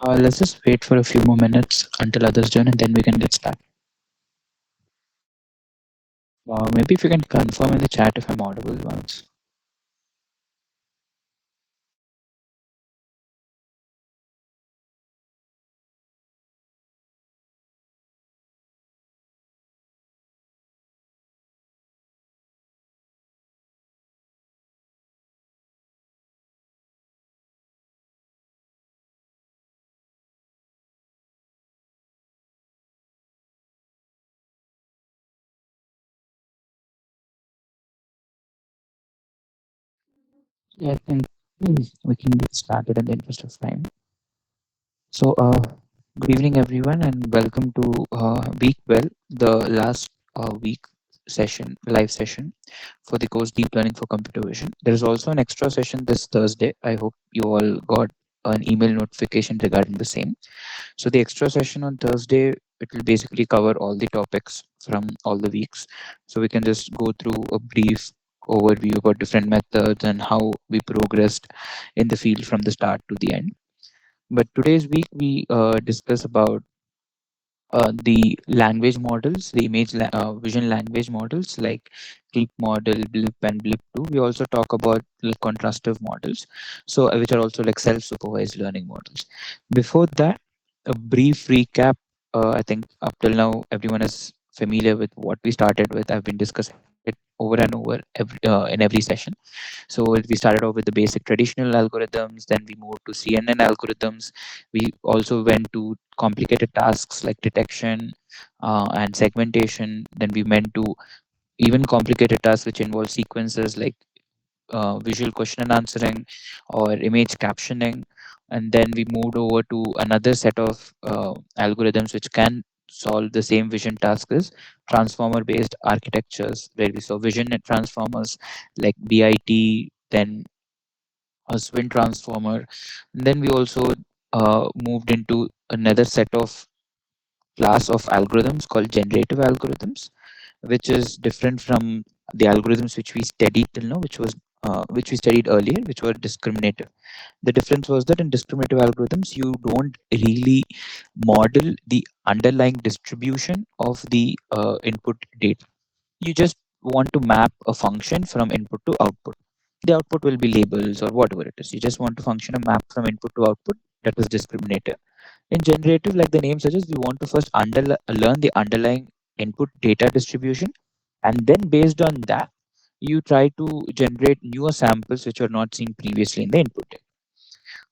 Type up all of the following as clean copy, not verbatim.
Let's just wait for a few more minutes until others join and then we can get started. Maybe if you can confirm in the chat if I'm audible once. Yeah, I think we can get started in the interest of time. So, good evening, everyone, and welcome to Week Well, the last week live session for the course Deep Learning for Computer Vision. There is also an extra session this Thursday. I hope you all got an email notification regarding the same. So the extra session on Thursday, it will basically cover all the topics from all the weeks. So we can just go through a brief overview about different methods and how we progressed in the field from the start to the end. But today's week we discuss about the language models, the vision language models like Clip model, Blip, and Blip 2. We also talk about like contrastive models, so which are also like self-supervised learning models. Before that, a brief recap. I think up till now, everyone is familiar with what we started with. I've been discussing it over and over in every session. So we started off with the basic traditional algorithms, then we moved to CNN algorithms. We also went to complicated tasks like detection and segmentation. Then we went to even complicated tasks which involve sequences like visual question and answering or image captioning. And then we moved over to another set of algorithms which can solve the same vision task as transformer based architectures, where we saw vision and transformers like BIT, then a Swin transformer. And then we also moved into another set of class of algorithms called generative algorithms, which is different from the algorithms which we studied till now, which we studied earlier, which were discriminative. The difference was that in discriminative algorithms, you don't really model the underlying distribution of the input data. You just want to map a function from input to output. The output will be labels or whatever it is. You just want to function a map from input to output. That is discriminative. In generative, like the name suggests, we want to first learn the underlying input data distribution, and then based on that, you try to generate newer samples which were not seen previously in the input data.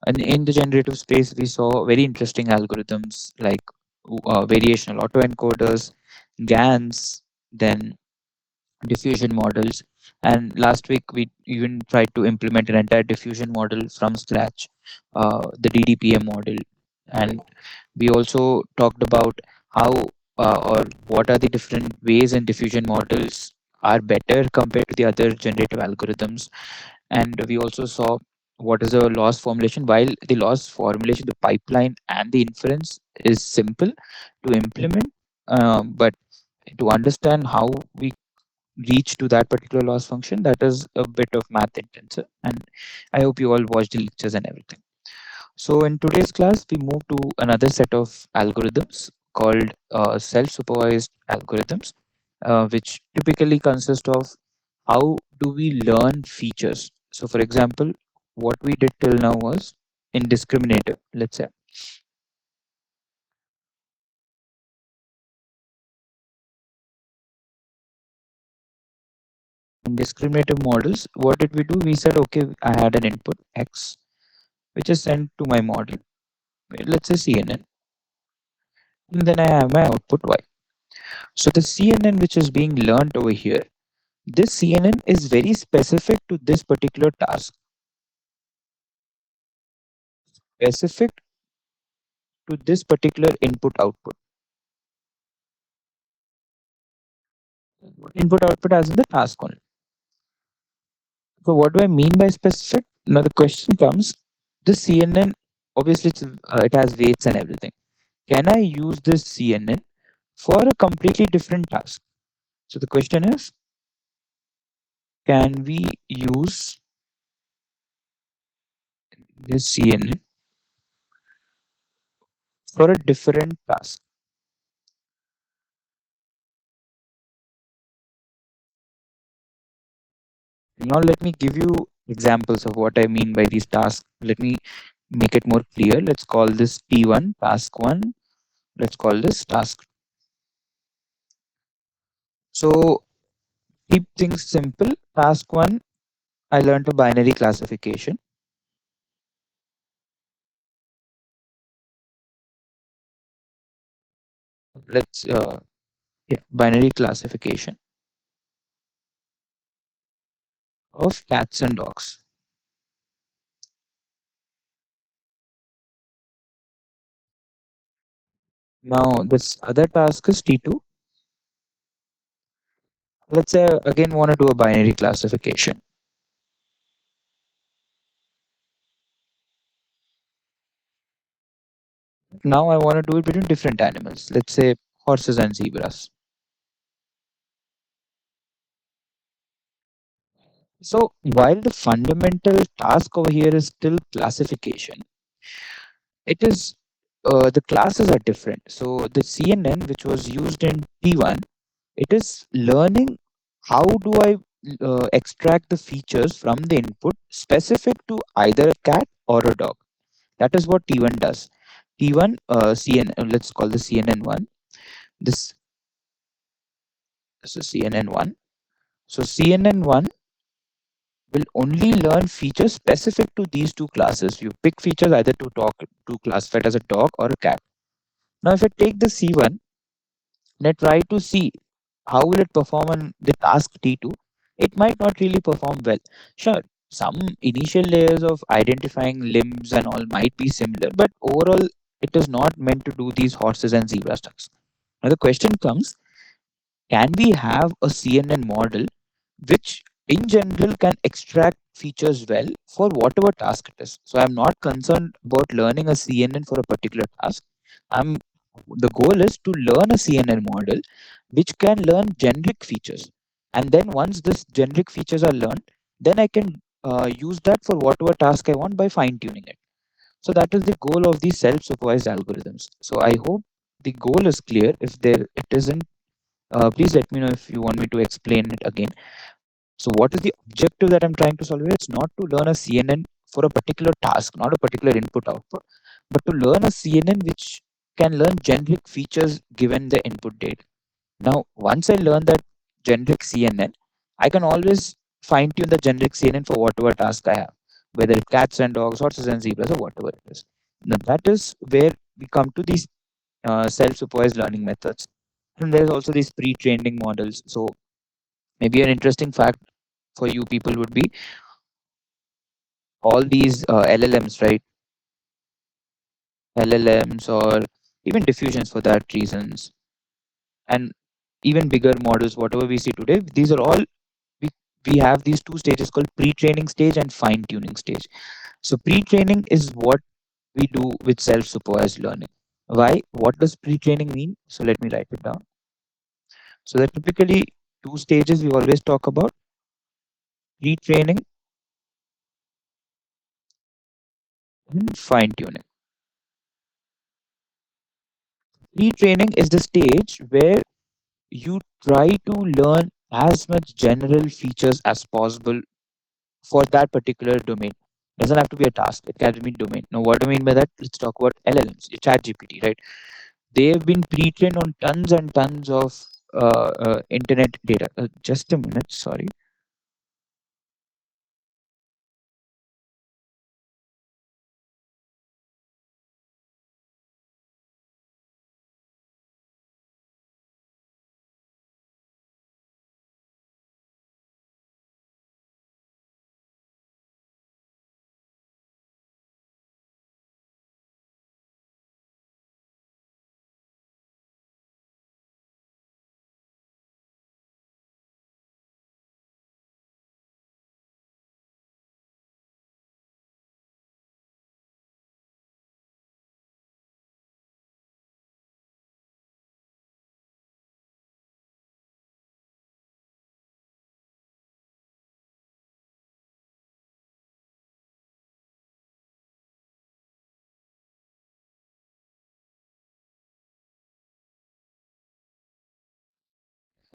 And in the generative space, we saw very interesting algorithms like variational autoencoders, GANs, then diffusion models. And last week, we even tried to implement an entire diffusion model from scratch, the DDPM model. And we also talked about how or what are the different ways in diffusion models are better compared to the other generative algorithms. And we also saw what is a loss formulation. While the loss formulation, the pipeline, and the inference is simple to implement, but to understand how we reach to that particular loss function, that is a bit of math intensive. And I hope you all watched the lectures and everything. So in today's class, we move to another set of algorithms called self-supervised algorithms, which typically consist of how do we learn features. So for example, what we did till now was indiscriminative, let's say. In discriminative models, what did we do? We said, okay, I had an input X, which is sent to my model, let's say CNN, and then I have my output Y. So the CNN which is being learned over here, this CNN is very specific to this particular task, specific to this particular input output. Input output as in the task only. So what do I mean by specific? Now the question comes: this CNN, obviously it has weights and everything. Can I use this CNN for a completely different task? So the question is, can we use this CNN for a different task. Now, let me give you examples of what I mean by these tasks. Let me make it more clear. Let's call this T1, task 1. Let's call this task. So, keep things simple. Task 1, I learned a binary classification. Let's, yeah, binary classification of cats and dogs. Now, this other task is T2. Let's say again want to do a binary classification. Now I want to do it between different animals. Let's say horses and zebras. So while the fundamental task over here is still classification, it is the classes are different. So the CNN, which was used in T1, it is learning how do I extract the features from the input specific to either a cat or a dog. That is what T1 does. T1 CNN, let's call the CNN1. This, this is CNN1. So CNN1 will only learn features specific to these two classes. You pick features either to classify it as a dog or a cat. Now, if I take the C1 and I try to see how will it perform on the task T2, it might not really perform well. Sure, some initial layers of identifying limbs and all might be similar, but overall, it is not meant to do these horses and zebra tasks. Now, the question comes, can we have a CNN model which in general can extract features well for whatever task it is? So I'm not concerned about learning a CNN for a particular task. I'm The goal is to learn a CNN model which can learn generic features. And then once this generic features are learned, then I can use that for whatever task I want by fine tuning it. So that is the goal of these self-supervised algorithms. So I hope the goal is clear. If there it isn't, please let me know if you want me to explain it again. So, what is the objective that I'm trying to solve here? It's not to learn a CNN for a particular task, not a particular input output, but to learn a CNN which can learn generic features given the input data. Now, once I learn that generic CNN, I can always fine tune the generic CNN for whatever task I have, whether it's cats and dogs, horses and zebras, or whatever it is. Now, that is where we come to these self-supervised learning methods. And there's also these pre-training models. So, maybe an interesting fact for you people would be all these LLMs, right? LLMs or even diffusions for that reasons, and even bigger models, whatever we see today, these are all we, we have these two stages called pre-training stage and fine-tuning stage. So pre-training is what we do with self-supervised learning. Why? What does pre-training mean? So let me write it down. So there are typically two stages we always talk about: pre-training and fine-tuning. Pre-training is the stage where you try to learn as much general features as possible for that particular domain. Doesn't have to be a task, it can be domain. Now, what I mean by that, let's talk about LLMs, ChatGPT, right? They have been pre-trained on tons and tons of internet data. Just a minute, sorry.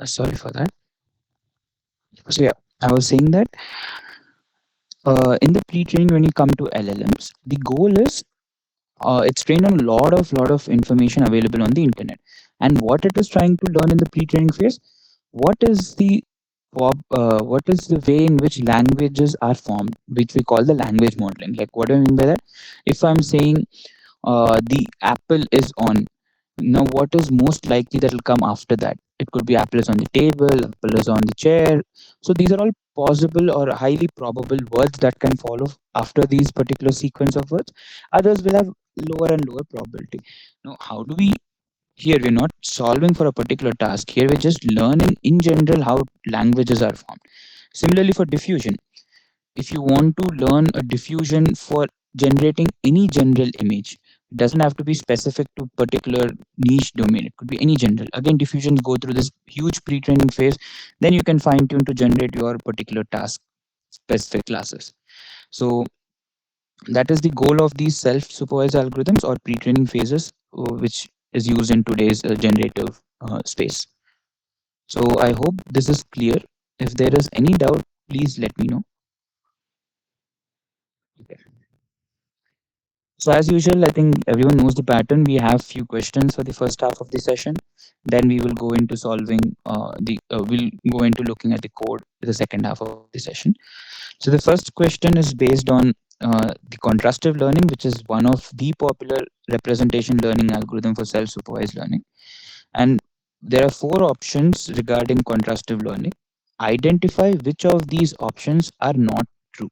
Sorry for that. So yeah, I was saying that in the pre-training, when you come to LLMs, the goal is it's trained on a lot of information available on the internet, and what it is trying to learn in the pre-training phase, what is the what is the way in which languages are formed, which we call the language modeling. Like, what do I mean by that? If I'm saying the apple is on, now what is most likely that will come after that? It could be apple is on the table, apple is on the chair. So these are all possible or highly probable words that can follow after these particular sequence of words. Others will have lower and lower probability. Now, how do we, here we're not solving for a particular task. Here we're just learning in general how languages are formed. Similarly for diffusion, if you want to learn a diffusion for generating any general image, it doesn't have to be specific to particular niche domain, it could be any general. Again, diffusions go through this huge pre-training phase, then you can fine tune to generate your particular task specific classes. So that is the goal of these self-supervised algorithms or pre-training phases, which is used in today's generative space. So I hope this is clear. If there is any doubt, please let me know. So as usual, I think everyone knows the pattern. We have few questions for the first half of the session. Then we will go into solving we'll go into looking at the code for the second half of the session. So the first question is based on the contrastive learning, which is one of the popular representation learning algorithm for self-supervised learning. And there are four options regarding contrastive learning. Identify which of these options are not true.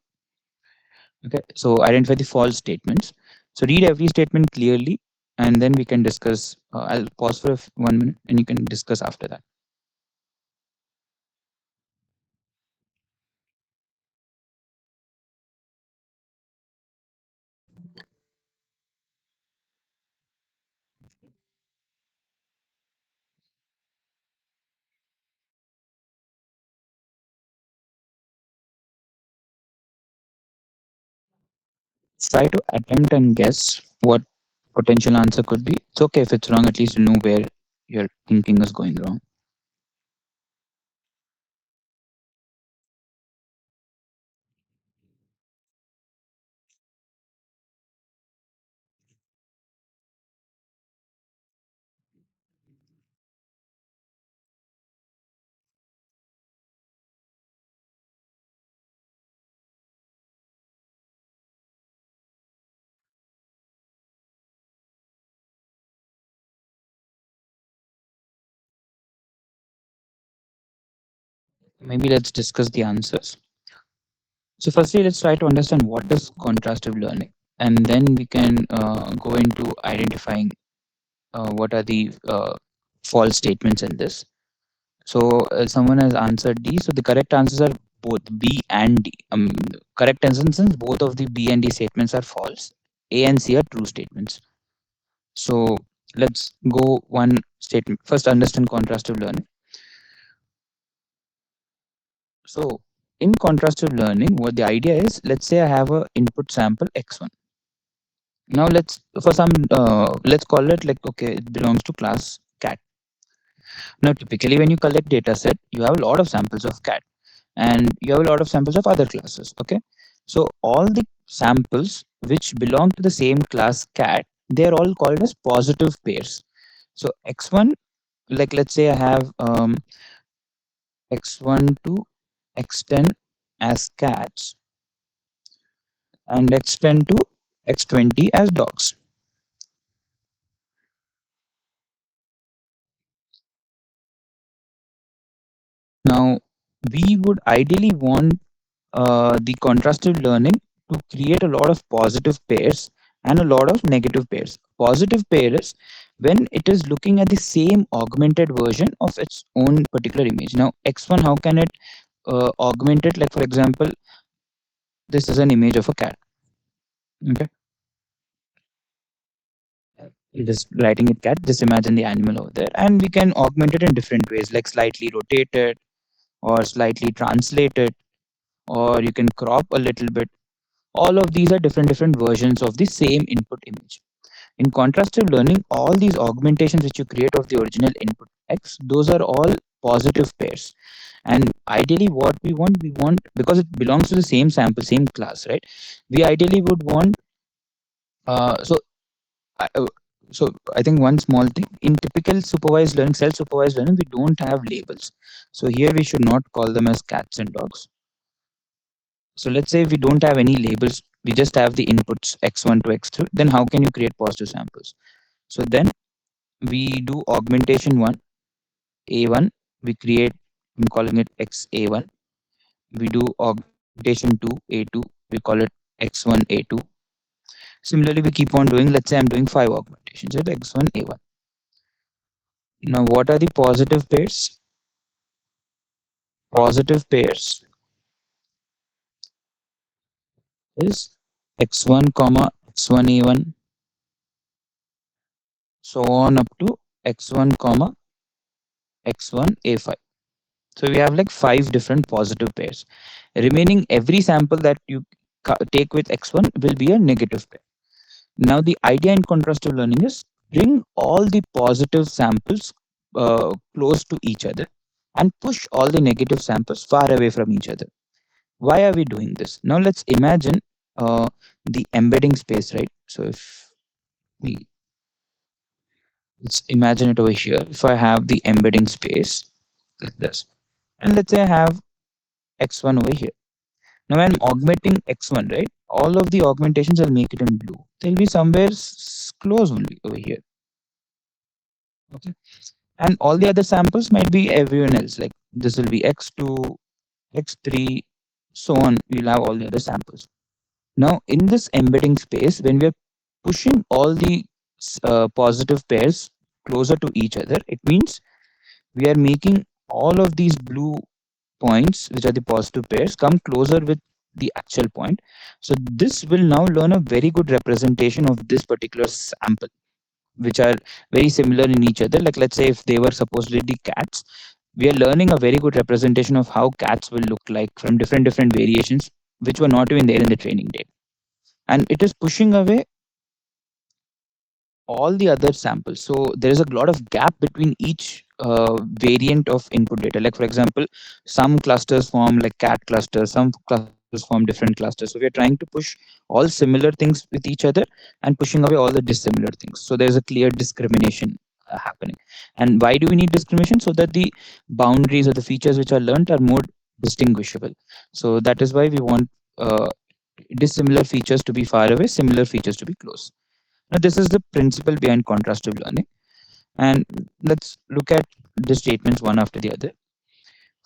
Okay, so identify the false statements. So read every statement clearly, and then we can discuss. I'll pause for 1 minute, and you can discuss after that. Try to attempt and guess what potential answer could be. It's okay if it's wrong. At least you know where your thinking is going wrong. Maybe let's discuss the answers. So firstly, let's try to understand what is contrastive learning, and then we can go into identifying what are the false statements in this. So someone has answered D. So the correct answers are both B and D. Correct instance, both of the B and D statements are false. A and C are true statements. So let's go one statement. First, understand contrastive learning. So in contrastive learning, what the idea is, let's say I have a input sample x1. Now let's call it like, okay, it belongs to class cat. Now typically when you collect data set, you have a lot of samples of cat and you have a lot of samples of other classes. Okay, so all the samples which belong to the same class cat, they're all called as positive pairs. So x1, like let's say I have x1 to x10 as cats and x10 to x20 as dogs. Now we would ideally want the contrastive learning to create a lot of positive pairs and a lot of negative pairs. Positive pair is when it is looking at the same augmented version of its own particular image. Now, x1, how can it augment it? Like, for example, this is an image of a cat. Okay, just writing it cat, just imagine the animal over there, and we can augment it in different ways, like slightly rotate it or slightly translate it, or you can crop a little bit. All of these are different versions of the same input image. In contrastive learning, all these augmentations which you create of the original input x, those are all positive pairs. And ideally, what we want, because it belongs to the same sample, same class, right? We ideally would want, so I- uh, so I think one small thing in typical supervised learning, self-supervised learning, we don't have labels. So here we should not call them as cats and dogs. So let's say we don't have any labels, we just have the inputs x1 to x3. Then how can you create positive samples? So then we do augmentation one, a1. We create, I'm calling it xa1. We do augmentation 2, a2. We call it x1, a2. Similarly, we keep on doing. Let's say I'm doing 5 augmentations with x1, a1. Now, what are the positive pairs? Positive pairs is x1 comma x1 a1, so on up to x1 comma x1 a5. So we have like 5 different positive pairs. Remaining every sample that you take with x1 will be a negative pair. Now the idea in contrastive learning is bring all the positive samples close to each other and push all the negative samples far away from each other. Why are we doing this? Now let's imagine the embedding space, right? So if we, let's imagine it over here. If I have the embedding space like this, and let's say I have x1 over here. Now I'm augmenting x1, right? All of the augmentations will make it in blue. They'll be somewhere close only over here. Okay. And all the other samples might be everyone else. Like this will be x2, x3, so on. We'll have all the other samples. Now in this embedding space, when we are pushing all the positive pairs closer to each other, it means we are making all of these blue points, which are the positive pairs, come closer with the actual point. So this will now learn a very good representation of this particular sample, which are very similar in each other. Like let's say if they were supposedly cats, we are learning a very good representation of how cats will look like from different variations, which were not even there in the training data. And it is pushing away all the other samples. So there is a lot of gap between each variant of input data. Like for example, some clusters form like cat clusters, some clusters form different clusters. So we are trying to push all similar things with each other and pushing away all the dissimilar things. So there's a clear discrimination happening. And why do we need discrimination? So that the boundaries or the features which are learned are more distinguishable. So that is why we want dissimilar features to be far away, similar features to be close. Now, this is the principle behind contrastive learning. And let's look at the statements one after the other.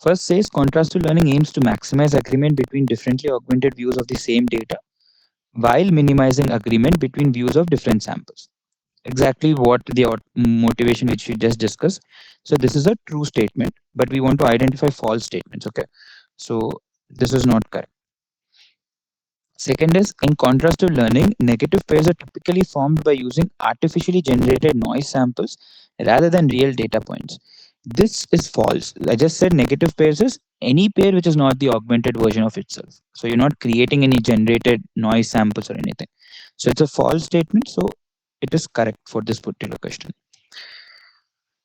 First says contrastive learning aims to maximize agreement between differently augmented views of the same data while minimizing agreement between views of different samples. Exactly what the motivation which we just discussed. So this is a true statement, but we want to identify false statements. Okay. So this is not correct. Second is, in contrastive learning, negative pairs are typically formed by using artificially generated noise samples rather than real data points. This is false. I just said negative pairs is any pair which is not the augmented version of itself. So you're not creating any generated noise samples or anything. So it's a false statement. So it is correct for this particular question.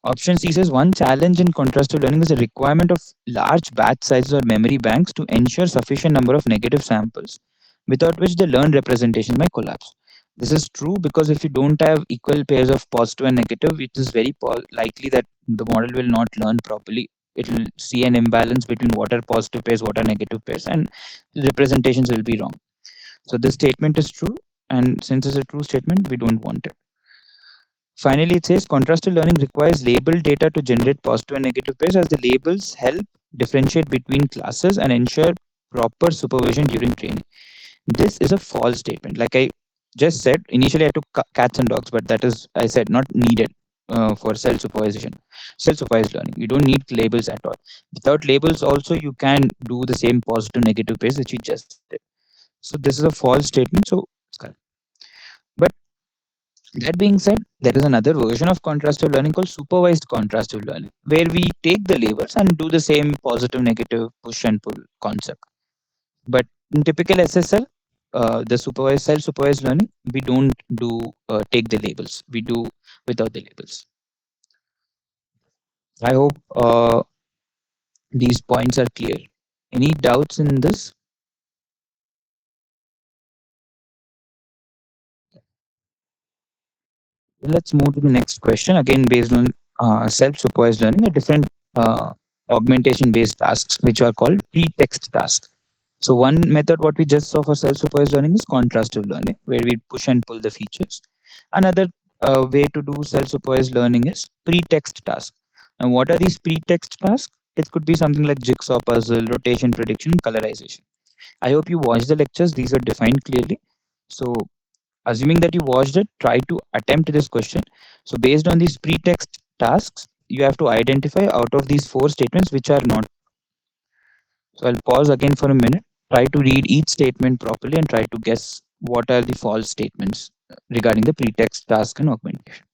Option C says one challenge in contrastive learning is the requirement of large batch sizes or memory banks to ensure sufficient number of negative samples, without which the learned representation might collapse. This is true because if you don't have equal pairs of positive and negative, it is very likely that the model will not learn properly. It will see an imbalance between what are positive pairs, what are negative pairs, and the representations will be wrong. So this statement is true, and since it's a true statement, we don't want it. Finally, it says contrastive learning requires labeled data to generate positive and negative pairs, as the labels help differentiate between classes and ensure proper supervision during training. This is a false statement. Like I just said, initially I took cats and dogs, but that is, I said, not needed for self-supervision, self-supervised learning. You don't need labels at all. Without labels, also you can do the same positive negative pairs which you just did. So this is a false statement. So it's correct. But that being said, there is another version of contrastive learning called supervised contrastive learning, where we take the labels and do the same positive, negative, push and pull concept. But in typical SSL, the supervised, self-supervised learning, we don't do take the labels. We do without the labels. I hope these points are clear. Any doubts in this? Let's move to the next question. Again, based on self-supervised learning, a different uh, augmentation-based tasks, which are called pretext tasks. So one method, what we just saw for self-supervised learning, is contrastive learning, where we push and pull the features. Another way to do self-supervised learning is pretext tasks. And what are these pretext tasks? It could be something like jigsaw puzzle, rotation prediction, colorization. I hope you watched the lectures. These are defined clearly. So assuming that you watched it, try to attempt this question. So based on these pretext tasks, you have to identify out of these four statements which are not. So I'll pause again for a minute. Try to read each statement properly and try to guess what are the false statements regarding the pretext task and augmentation.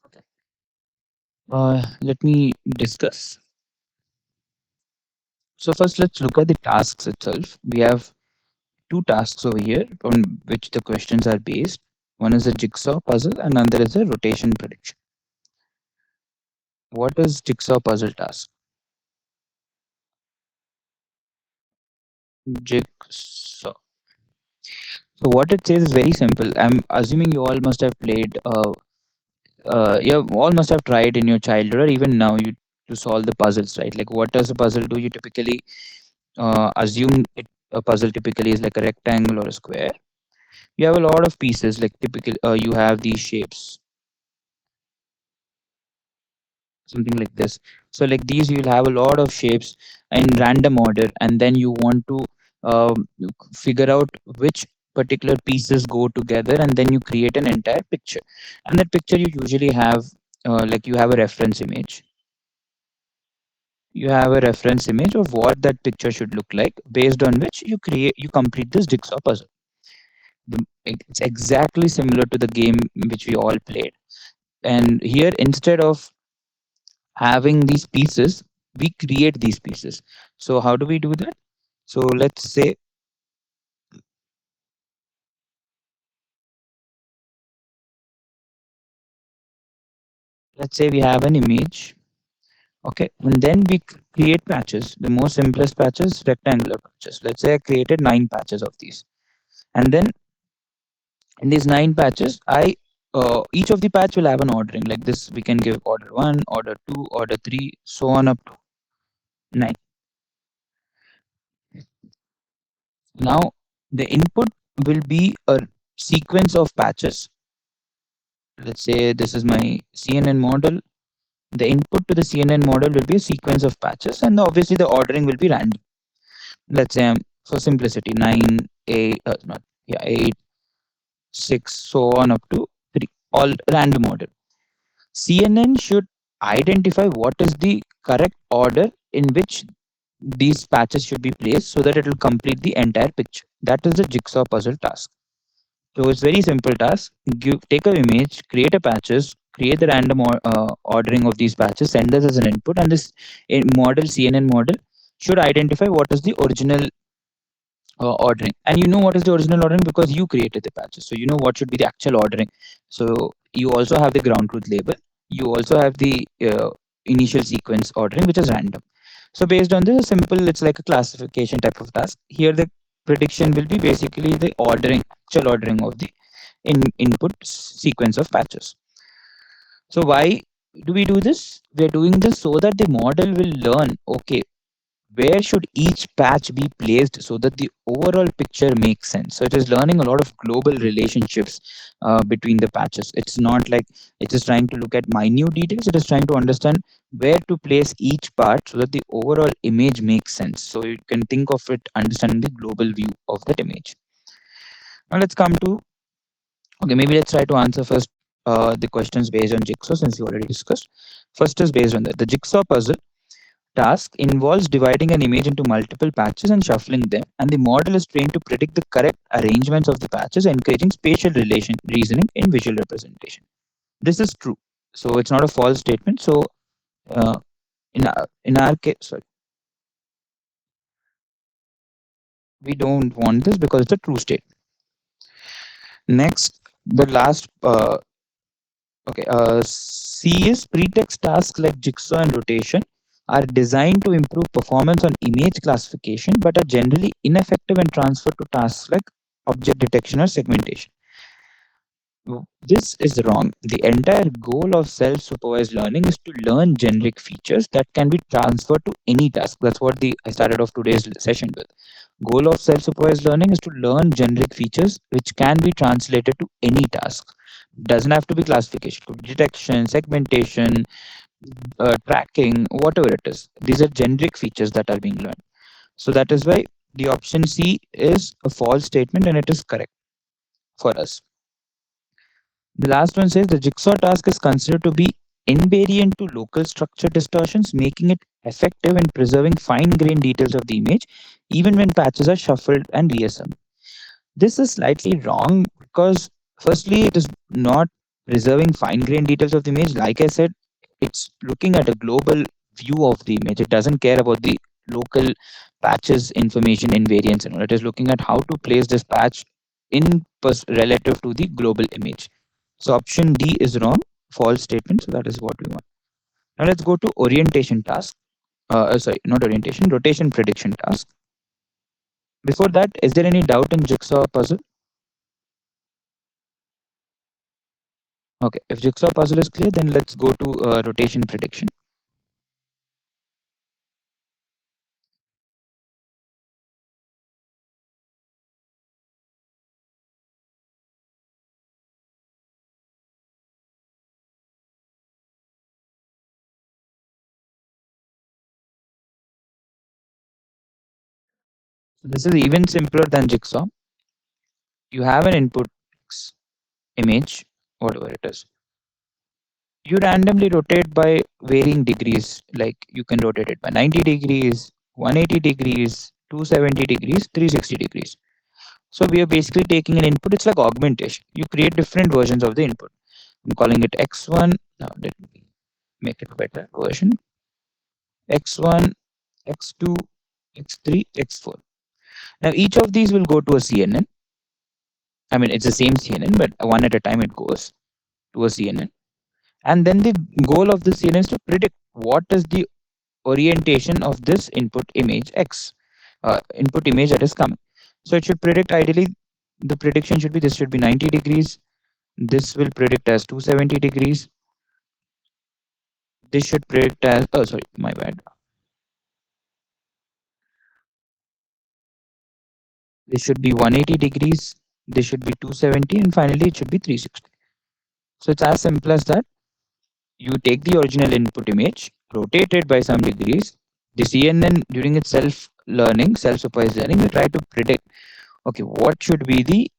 Okay. Let me discuss. So first, let's look at the tasks itself. We have two tasks over here on which the questions are based. One is a jigsaw puzzle, and another is a rotation prediction. What is jigsaw puzzle task? Jigsaw. So what it says is very simple. I'm assuming you all must have played. You all must have tried in your childhood or even now you to solve the puzzles, right? Like what does a puzzle do? You typically assume a puzzle typically is like a rectangle or a square. You have a lot of pieces. Like typically, you have these shapes, something like this. So like these, you'll have a lot of shapes in random order, and then you want to um, figure out which particular pieces go together, and then you create an entire picture. And that picture you usually have like you have a reference image. You have a reference image of what that picture should look like, based on which you complete this jigsaw puzzle. It's exactly similar to the game which we all played. And here, instead of having these pieces, we create these pieces. So how do we do that? So let's say we have an image. Okay, and then we create patches. The most simplest patches, rectangular patches. Let's say I created 9 patches of these, and then in these 9 patches, I each of the patch will have an ordering. Like this, we can give order one, order two, order three, so on up to 9. Now the input will be a sequence of patches. Let's say this is my CNN model. The input to the CNN model will be a sequence of patches, and obviously the ordering will be random. Let's say for simplicity, 9, 8, not yeah, 8, 6, so on up to 3, all random order. CNN should identify what is the correct order in which these patches should be placed so that it will complete the entire picture. That is the jigsaw puzzle task. So it's very simple task. Take a image, create a patches, create the random ordering of these patches, send this as an input, and this model CNN model should identify what is the original ordering. And you know what is the original ordering because you created the patches, so you know what should be the actual ordering. So you also have the ground truth label. You also have the initial sequence ordering, which is random. So based on this simple, it's like a classification type of task. Here the prediction will be basically the ordering, actual ordering of the input sequence of patches. So why do we do this? We are doing this so that the model will learn, okay, where should each patch be placed so that the overall picture makes sense. So it is learning a lot of global relationships between the patches. It's not like it is trying to look at minute details. It is trying to understand where to place each part so that the overall image makes sense. So you can think of it understanding the global view of that image. Now let's come to, okay, maybe let's try to answer first the questions based on Jigsaw since we already discussed. First is based on that. The Jigsaw puzzle task involves dividing an image into multiple patches and shuffling them, and the model is trained to predict the correct arrangements of the patches, encouraging spatial relation reasoning in visual representation. This is true. So it's not a false statement. So uh, in our case, sorry, we don't want this because it's a true statement. Next, the last okay, C is pretext tasks like jigsaw and rotation are designed to improve performance on image classification but are generally ineffective when transferred to tasks like object detection or segmentation. This is wrong. The entire goal of self supervised learning is to learn generic features that can be transferred to any task. That's what I started off today's session with. Goal of self supervised learning is to learn generic features which can be translated to any task. Doesn't have to be classification, could be detection, segmentation, tracking, whatever it is. These are generic features that are being learned. So that is why the option C is a false statement and it is correct for us. The last one says the jigsaw task is considered to be invariant to local structure distortions, making it effective in preserving fine grained details of the image, even when patches are shuffled and reassembled. This is slightly wrong because, firstly, it is not preserving fine grained details of the image. Like I said, it's looking at a global view of the image. It doesn't care about the local patches information invariance and all. It is looking at how to place this patch in relative to the global image. So option D is wrong, false statement. So that is what we want. Now let's go to orientation task. Sorry, not orientation, rotation prediction task. Before that, is there any doubt in jigsaw puzzle? Okay, if jigsaw puzzle is clear, then let's go to rotation prediction. So this is even simpler than jigsaw. You have an input image, whatever it is. You randomly rotate by varying degrees. Like you can rotate it by 90 degrees, 180 degrees, 270 degrees, 360 degrees. So we are basically taking an input. It's like augmentation. You create different versions of the input. I'm calling it X1. Now let me make it a better version. X1, X2, X3, X4. Now each of these will go to a CNN. I mean, it's the same CNN, but one at a time it goes to a CNN. And then the goal of the CNN is to predict what is the orientation of this input image X, input image that is coming. So it should predict ideally, the prediction should be this should be 90 degrees. This will predict as 270 degrees. This should predict as, oh, sorry, my bad. This should be 180 degrees. This should be 270. And finally, it should be 360. So it's as simple as that. You take the original input image, rotate it by some degrees. The CNN during its self-supervised learning, will try to predict, okay, what should be the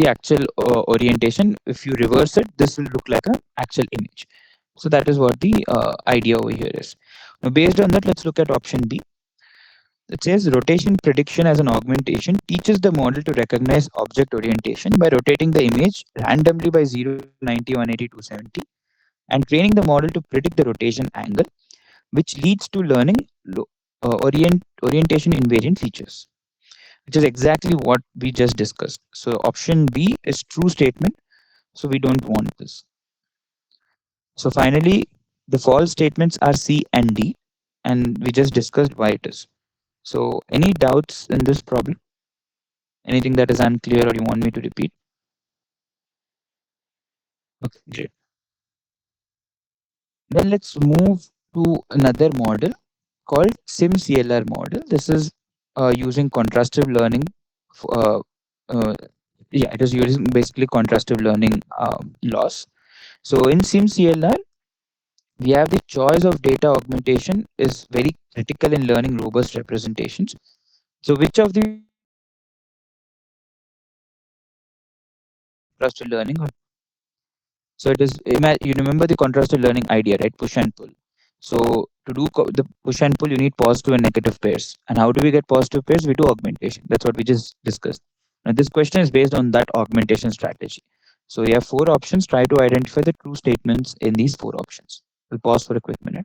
actual orientation. If you reverse it, this will look like an actual image. So that is what the idea over here is. Now, based on that, let's look at option B. It says rotation prediction as an augmentation teaches the model to recognize object orientation by rotating the image randomly by 0, 90, 180, 270 and training the model to predict the rotation angle, which leads to learning orientation invariant features, which is exactly what we just discussed. So option B is true statement. So we don't want this. So finally, the false statements are C and D, and we just discussed why it is. So, any doubts in this problem? Anything that is unclear or you want me to repeat? Okay, great. Then let's move to another model called SimCLR model. This is using contrastive learning. Uh, uh, yeah, it is using basically contrastive learning laws. So in SimCLR, we have the choice of data augmentation is very critical in learning robust representations. So which of the contrastive learning? So it is, you remember the contrastive learning idea, right? Push and pull. So to do the push and pull, you need positive and negative pairs. And how do we get positive pairs? We do augmentation. That's what we just discussed. Now this question is based on that augmentation strategy. So we have four options. Try to identify the true statements in these four options. We'll pause for a quick minute.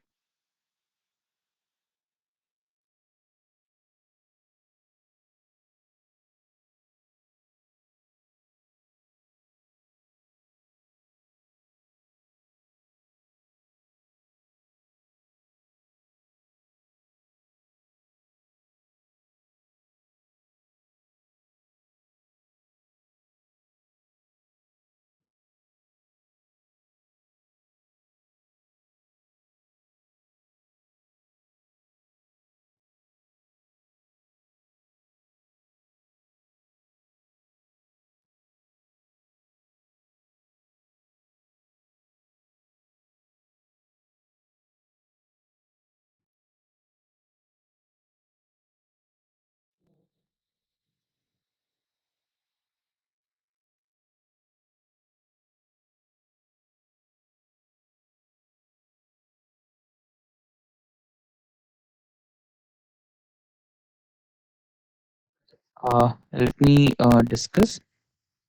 Let me discuss.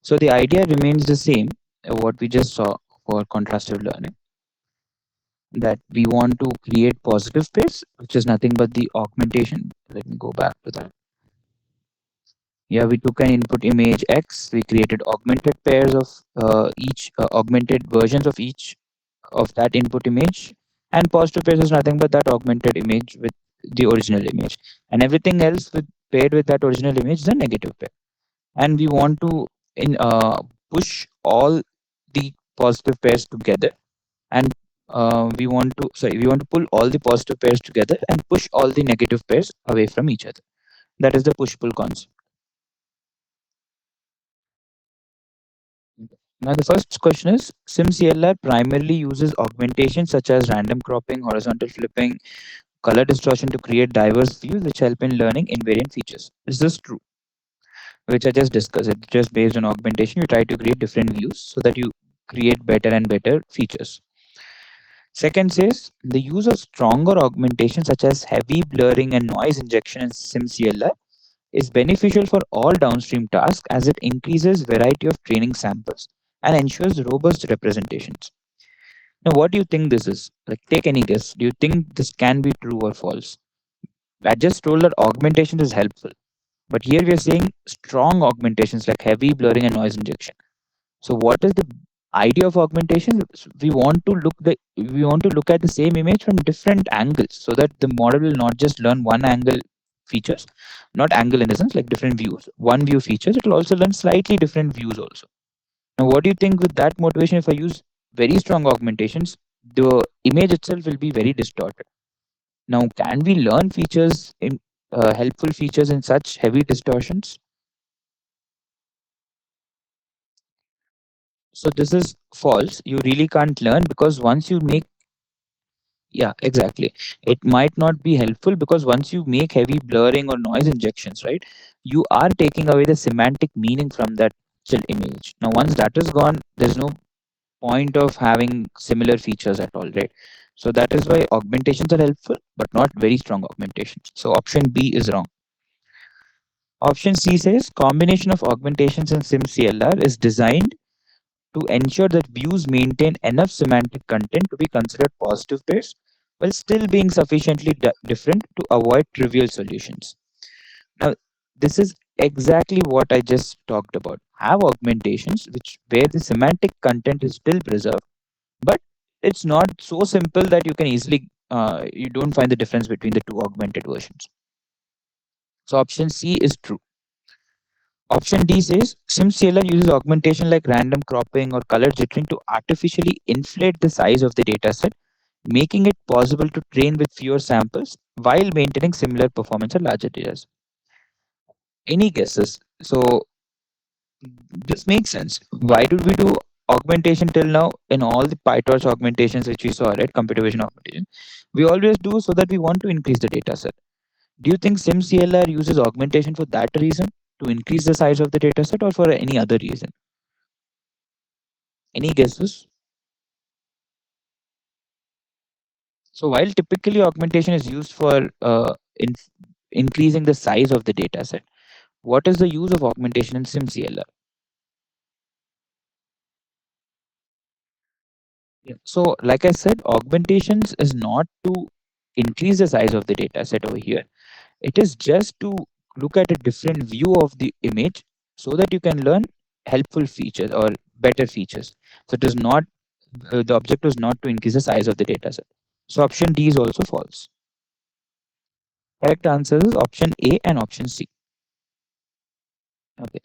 So the idea remains the same, what we just saw for contrastive learning, that we want to create positive pairs, which is nothing but the augmentation. Let me go back to that. Yeah, we took an input image X, we created augmented pairs of each, augmented versions of each of that input image, and positive pairs is nothing but that augmented image with the original image, and everything else with paired with that original image is a negative pair. And we want to in push all the positive pairs together, and we want to pull all the positive pairs together and push all the negative pairs away from each other. That is the push pull concept. Now the first question is, SimCLR primarily uses augmentation such as random cropping, horizontal flipping, color distortion to create diverse views which help in learning invariant features. Is this true? Which I just discussed. It's just based on augmentation. You try to create different views so that you create better and better features. Second says the use of stronger augmentation such as heavy blurring and noise injection in SimCLR is beneficial for all downstream tasks as it increases variety of training samples and ensures robust representations. Now, what do you think this is? Like, take any guess. Do you think this can be true or false? I just told that augmentation is helpful, but here we are saying strong augmentations like heavy blurring and noise injection. So what is the idea of augmentation? We want to look at the same image from different angles so that the model will not just learn one angle features, not angle in the sense like different views. One view features, it will also learn slightly different views also. Now, what do you think with that motivation? If I use very strong augmentations, the image itself will be very distorted. Now, can we learn features in helpful features in such heavy distortions? So this is false. You really can't learn because once you make, yeah, exactly. It might not be helpful because once you make heavy blurring or noise injections, right, you are taking away the semantic meaning from that still image. Now, once that is gone, there's no point of having similar features at all, right? So that is why augmentations are helpful, but not very strong augmentations. So option B is wrong. Option C says combination of augmentations and SimCLR is designed to ensure that views maintain enough semantic content to be considered positive pairs while still being sufficiently different to avoid trivial solutions. Now, this is exactly what I just talked about. Have augmentations which where the semantic content is still preserved, but it's not so simple that you can easily you don't find the difference between the two augmented versions. So option C is true. Option D says SimCLR uses augmentation like random cropping or color jittering to artificially inflate the size of the dataset, making it possible to train with fewer samples while maintaining similar performance at larger datas. Any guesses? So this makes sense. Why did we do augmentation till now in all the PyTorch augmentations which we saw, right? Computer vision augmentation. We always do so that we want to increase the data set. Do you think SimCLR uses augmentation for that reason? To increase the size of the data set or for any other reason? Any guesses? So while typically augmentation is used for increasing the size of the data set, what is the use of augmentation in SimCLR? Yeah. So, like I said, augmentations is not to increase the size of the data set over here. It is just to look at a different view of the image so that you can learn helpful features or better features. So it is not the objective is not to increase the size of the data set. So option D is also false. Correct answers is option A and option C. Okay.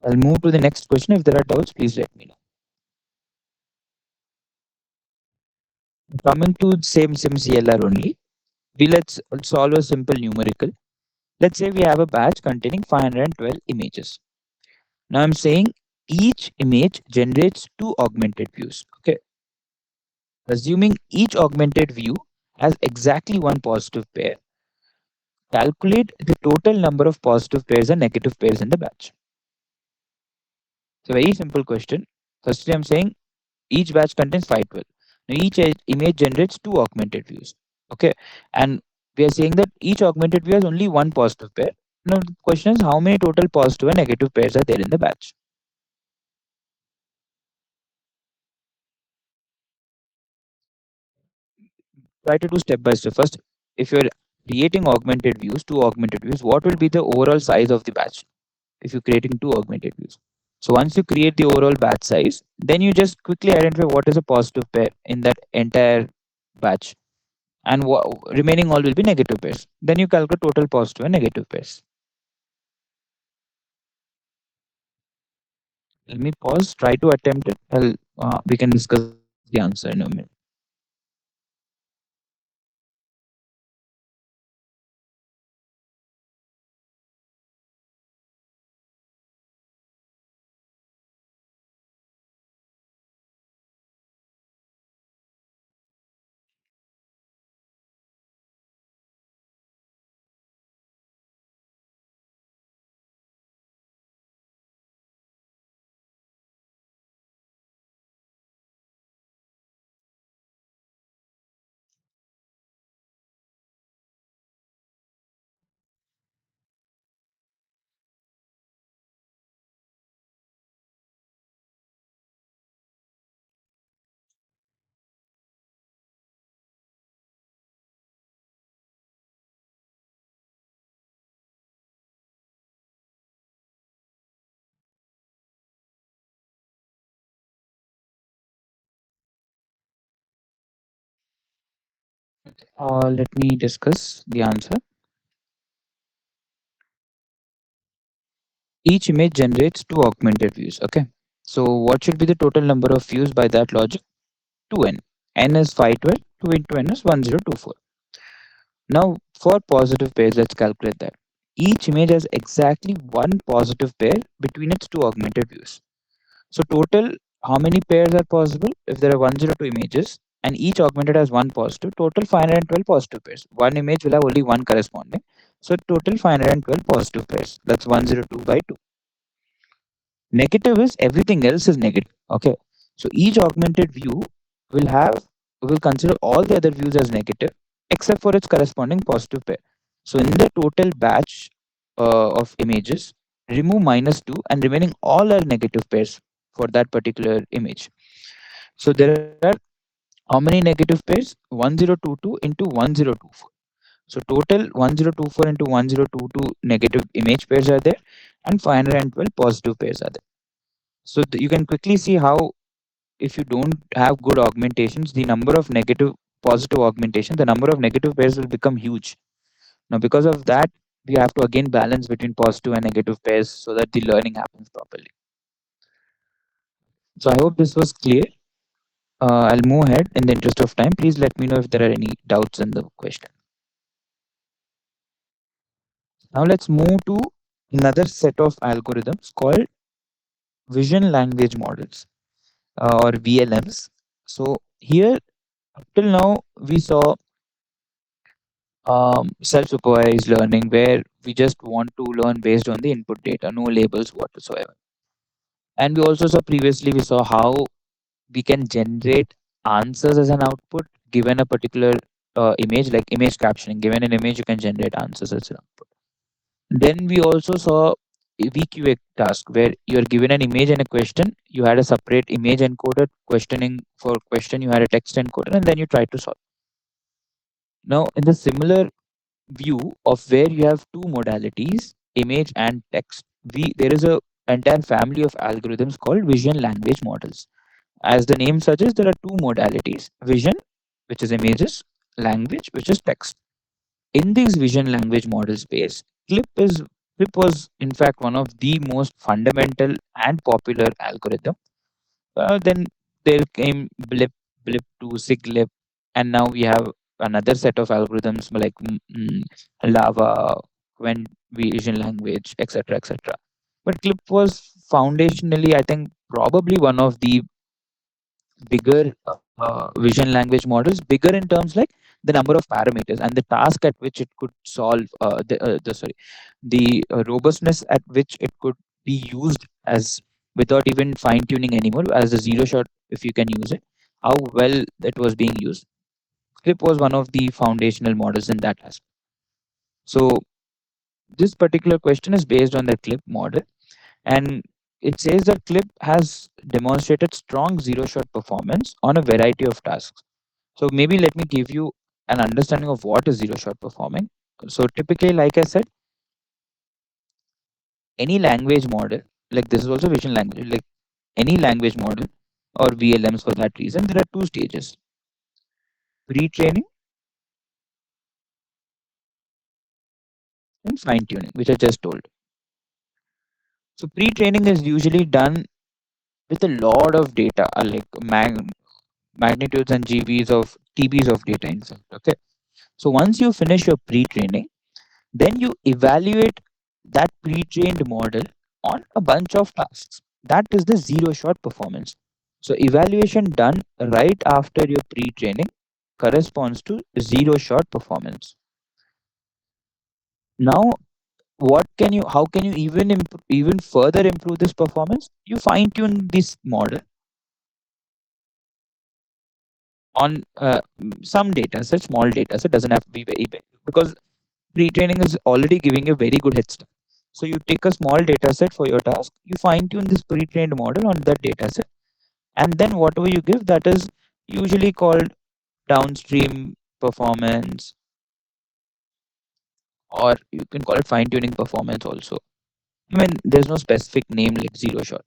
I'll move to the next question. If there are doubts, please let me know. Coming to same SimCLR only, let's solve a simple numerical. Let's say we have a batch containing 512 images. Now I'm saying each image generates two augmented views. Okay. Assuming each augmented view has exactly one positive pair, calculate the total number of positive pairs and negative pairs in the batch. It's a very simple question. Firstly, I'm saying each batch contains 512. Now each image generates two augmented views. Okay. And we are saying that each augmented view has only one positive pair. Now the question is how many total positive and negative pairs are there in the batch? Try to do step by step. First, if you're creating augmented views, two augmented views, what will be the overall size of the batch if you're creating two augmented views? So once you create the overall batch size, then you just quickly identify what is a positive pair in that entire batch, and remaining all will be negative pairs. Then you calculate total positive and negative pairs. Let me pause. Try to attempt it. We can discuss the answer in a minute. Let me discuss the answer. Each image generates two augmented views. Okay. So what should be the total number of views by that logic? 2n. N is 512. 2 into n is 1024. Now for positive pairs, let's calculate that. Each image has exactly one positive pair between its two augmented views. So total, how many pairs are possible? If there are 102 images and each augmented has one positive, total 512 positive pairs. One image will have only one corresponding. So total 512 positive pairs. That's 102 by 2. Negative is everything else is negative. Okay. So each augmented view will have will consider all the other views as negative except for its corresponding positive pair. So in the total batch of images, remove -2 and remaining all are negative pairs for that particular image. So there are how many negative pairs? 1022 into 1024. So total 1024 into 1022 negative image pairs are there and 512 positive pairs are there. So you can quickly see how if you don't have good augmentations, the number of negative positive augmentation, the number of negative pairs will become huge. Now because of that, we have to again balance between positive and negative pairs so that the learning happens properly. So I hope this was clear. I'll move ahead in the interest of time. Please let me know if there are any doubts in the question. Now let's move to another set of algorithms called vision language models, or VLMs. So here, up till now, we saw self-supervised learning where we just want to learn based on the input data, no labels whatsoever. And we also saw previously, we saw how we can generate answers as an output given a particular image, like image captioning. Given an image, you can generate answers as an output. Then we also saw a VQA task where you are given an image and a question. You had a separate image encoder, questioning for question, you had a text encoder, and then you try to solve. Now, in the similar view of where you have two modalities, image and text, there is a entire family of algorithms called vision language models. As the name suggests, there are two modalities: vision, which is images, language, which is text. In these vision language model space, Clip was in fact one of the most fundamental and popular algorithm. Then there came Blip 2, SIGLIP, and now we have another set of algorithms like Lava, Quen Vision Language, etc., etc. But Clip was foundationally, I think, probably one of the bigger vision language models, bigger in terms like the number of parameters and the task at which it could solve, the robustness at which it could be used as without even fine tuning anymore as a zero shot, if you can use it, how well it was being used. Clip was one of the foundational models in that aspect. So this particular question is based on the Clip model, and it says that Clip has demonstrated strong zero shot performance on a variety of tasks. So maybe let me give you an understanding of what is zero shot performing. So typically, like I said, any language model, like this is also vision language, like any language model or VLMs for that reason, there are two stages: pre-training and fine-tuning, which I just told. So pre-training is usually done with a lot of data, like magnitudes and GBs of TBs of data in fact. Okay. So once you finish your pre-training, then you evaluate that pre-trained model on a bunch of tasks. That is the zero shot performance. So evaluation done right after your pre-training corresponds to zero shot performance. Now, how can you even further improve this performance? You fine tune this model on some data set, small data set, doesn't have to be very big, because pre-training is already giving you very good head start. So you take a small data set for your task, you fine tune this pre-trained model on that data set, and then whatever you give, that is usually called downstream performance, or you can call it fine tuning performance also. I mean, there's no specific name like zero shot,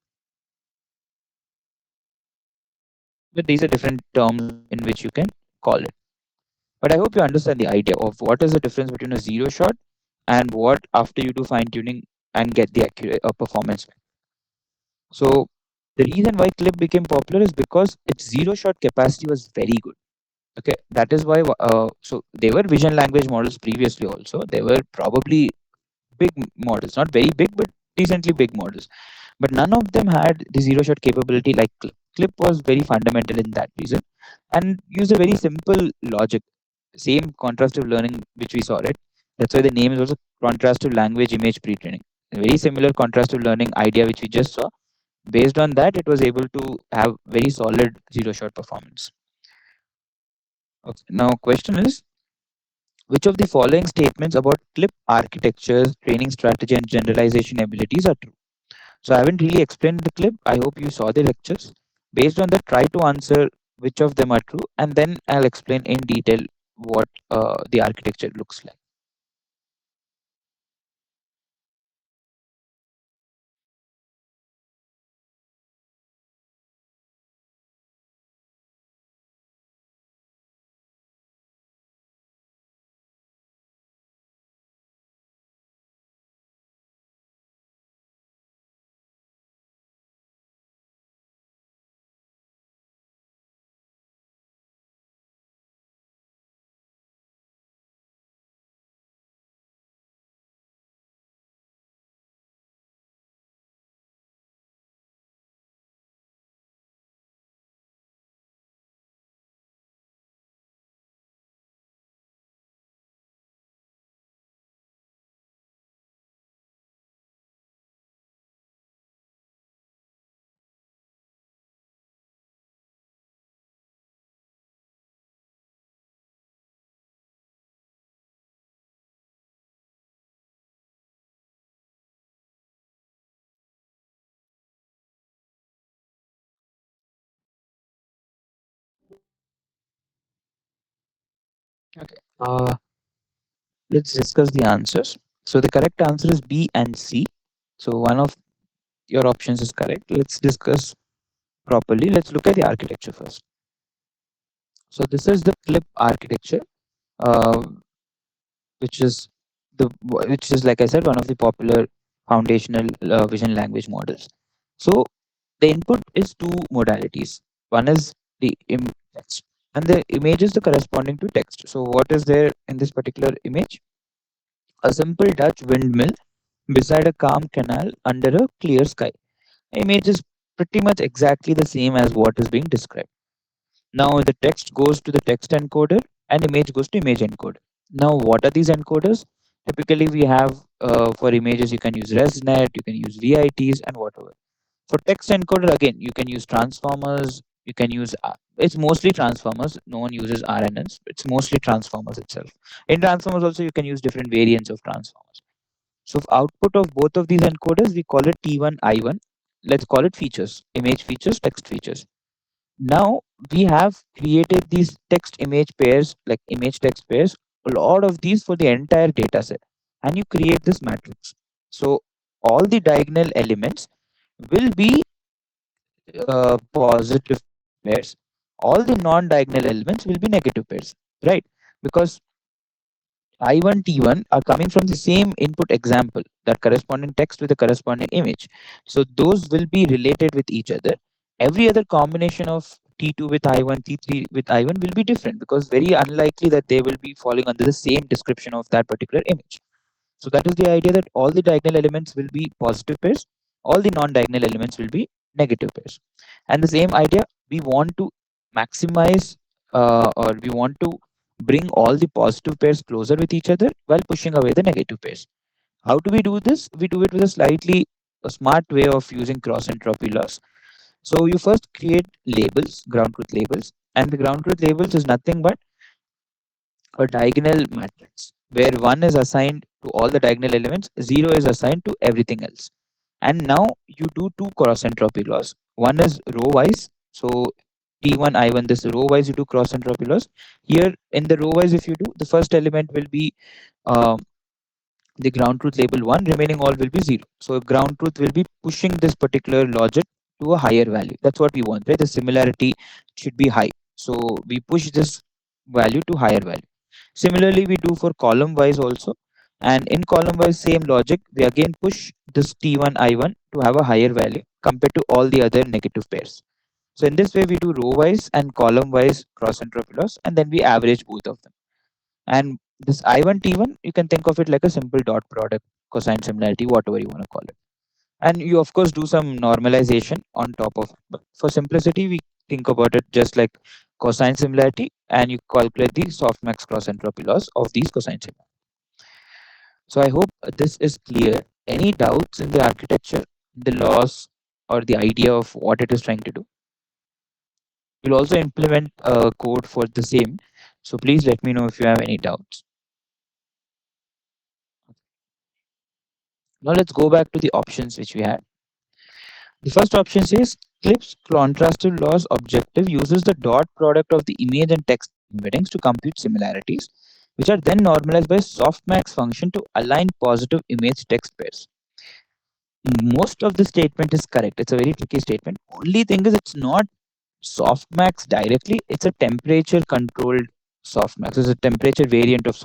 but these are different terms in which you can call it. But I hope you understand the idea of what is the difference between a zero shot and what after you do fine tuning and get the accurate performance. So the reason why Clip became popular is because its zero shot capacity was very good. Okay, that is why. So they were vision language models previously also. They were probably big models, not very big, but decently big models. But none of them had the zero shot capability like Clip. Clip was very fundamental in that reason and used a very simple logic. Same contrastive learning which we saw, right? That's why the name is also contrastive language image pre-training. A very similar contrastive learning idea which we just saw. Based on that, it was able to have very solid zero shot performance. Okay. Now, question is, which of the following statements about Clip architectures, training strategy, and generalization abilities are true? So, I haven't really explained the Clip. I hope you saw the lectures. Based on that, try to answer which of them are true, and then I'll explain in detail what the architecture looks like. Okay. Let's discuss the answers. So the correct answer is B and C. So one of your options is correct. Let's discuss properly. Let's look at the architecture first. So this is the clip architecture, uh, which is which is, like I said, one of the popular foundational vision language models. So the input is two modalities. One is the text, and the image is the corresponding to text. So what is there in this particular image? A simple Dutch windmill beside a calm canal under a clear sky. The image is pretty much exactly the same as what is being described. Now the text goes to the text encoder and image goes to image encoder. Now what are these encoders? Typically we have for images you can use ResNet, you can use VITs and whatever. For text encoder again you can use transformers, you can use it's mostly transformers. No one uses RNNs. It's mostly transformers itself. In transformers also you can use different variants of transformers. So output of both of these encoders we call it T1 I1. Let's call it features, image features, text features. Now we have created these text image pairs, like image text pairs, a lot of these for the entire data set, and you create this matrix. So all the diagonal elements will be positive pairs. All the non-diagonal elements will be negative pairs, right? Because I1 T1 are coming from the same input example, that corresponding text with the corresponding image. So those will be related with each other. Every other combination of T2 with I1, T3 with I1 will be different, because very unlikely that they will be falling under the same description of that particular image. So that is the idea, that all the diagonal elements will be positive pairs, all the non-diagonal elements will be negative pairs. And the same idea, we want to maximize or we want to bring all the positive pairs closer with each other while pushing away the negative pairs. How do we do this? We do it with a slightly a smart way of using cross entropy loss. So you first create labels, ground truth labels, and the ground truth labels is nothing but a diagonal matrix where 1 is assigned to all the diagonal elements, 0 is assigned to everything else. And now you do two cross entropy laws. One is row wise. So T1, I1, this row wise you do cross entropy laws. Here in the row wise, if you do, the first element will be um, the ground truth label 1, remaining all will be 0. So ground truth will be pushing this particular logic to a higher value. That's what we want, right? The similarity should be high. So we push this value to higher value. Similarly, we do for column wise also. And in column wise, same logic, we again push this T1 I1 to have a higher value compared to all the other negative pairs. So in this way, we do row wise and column wise cross entropy loss, and then we average both of them. And this I1 T1, you can think of it like a simple dot product, cosine similarity, whatever you want to call it. And you of course do some normalization on top of it. But for simplicity, we think about it just like cosine similarity, and you calculate the softmax cross entropy loss of these cosine similarity. So I hope this is clear. Any doubts in the architecture, the loss, or the idea of what it is trying to do? We'll also implement a code for the same. So please let me know if you have any doubts. Now let's go back to the options which we had. The first option says Clip's contrastive loss objective uses the dot product of the image and text embeddings to compute similarities, which are then normalized by softmax function to align positive image text pairs. Most of the statement is correct. It's a very tricky statement. Only thing is it's not softmax directly. It's a temperature controlled softmax. It's a temperature variant of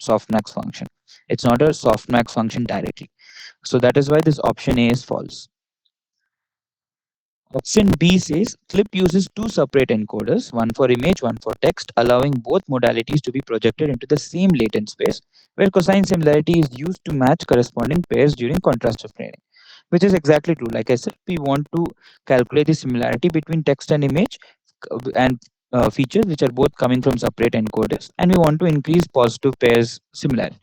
softmax function. It's not a softmax function directly. So that is why this option A is false. Option B says Clip uses two separate encoders, one for image, one for text, allowing both modalities to be projected into the same latent space, where cosine similarity is used to match corresponding pairs during contrastive training, which is exactly true. Like I said, we want to calculate the similarity between text and image and features which are both coming from separate encoders, and we want to increase positive pairs similarity.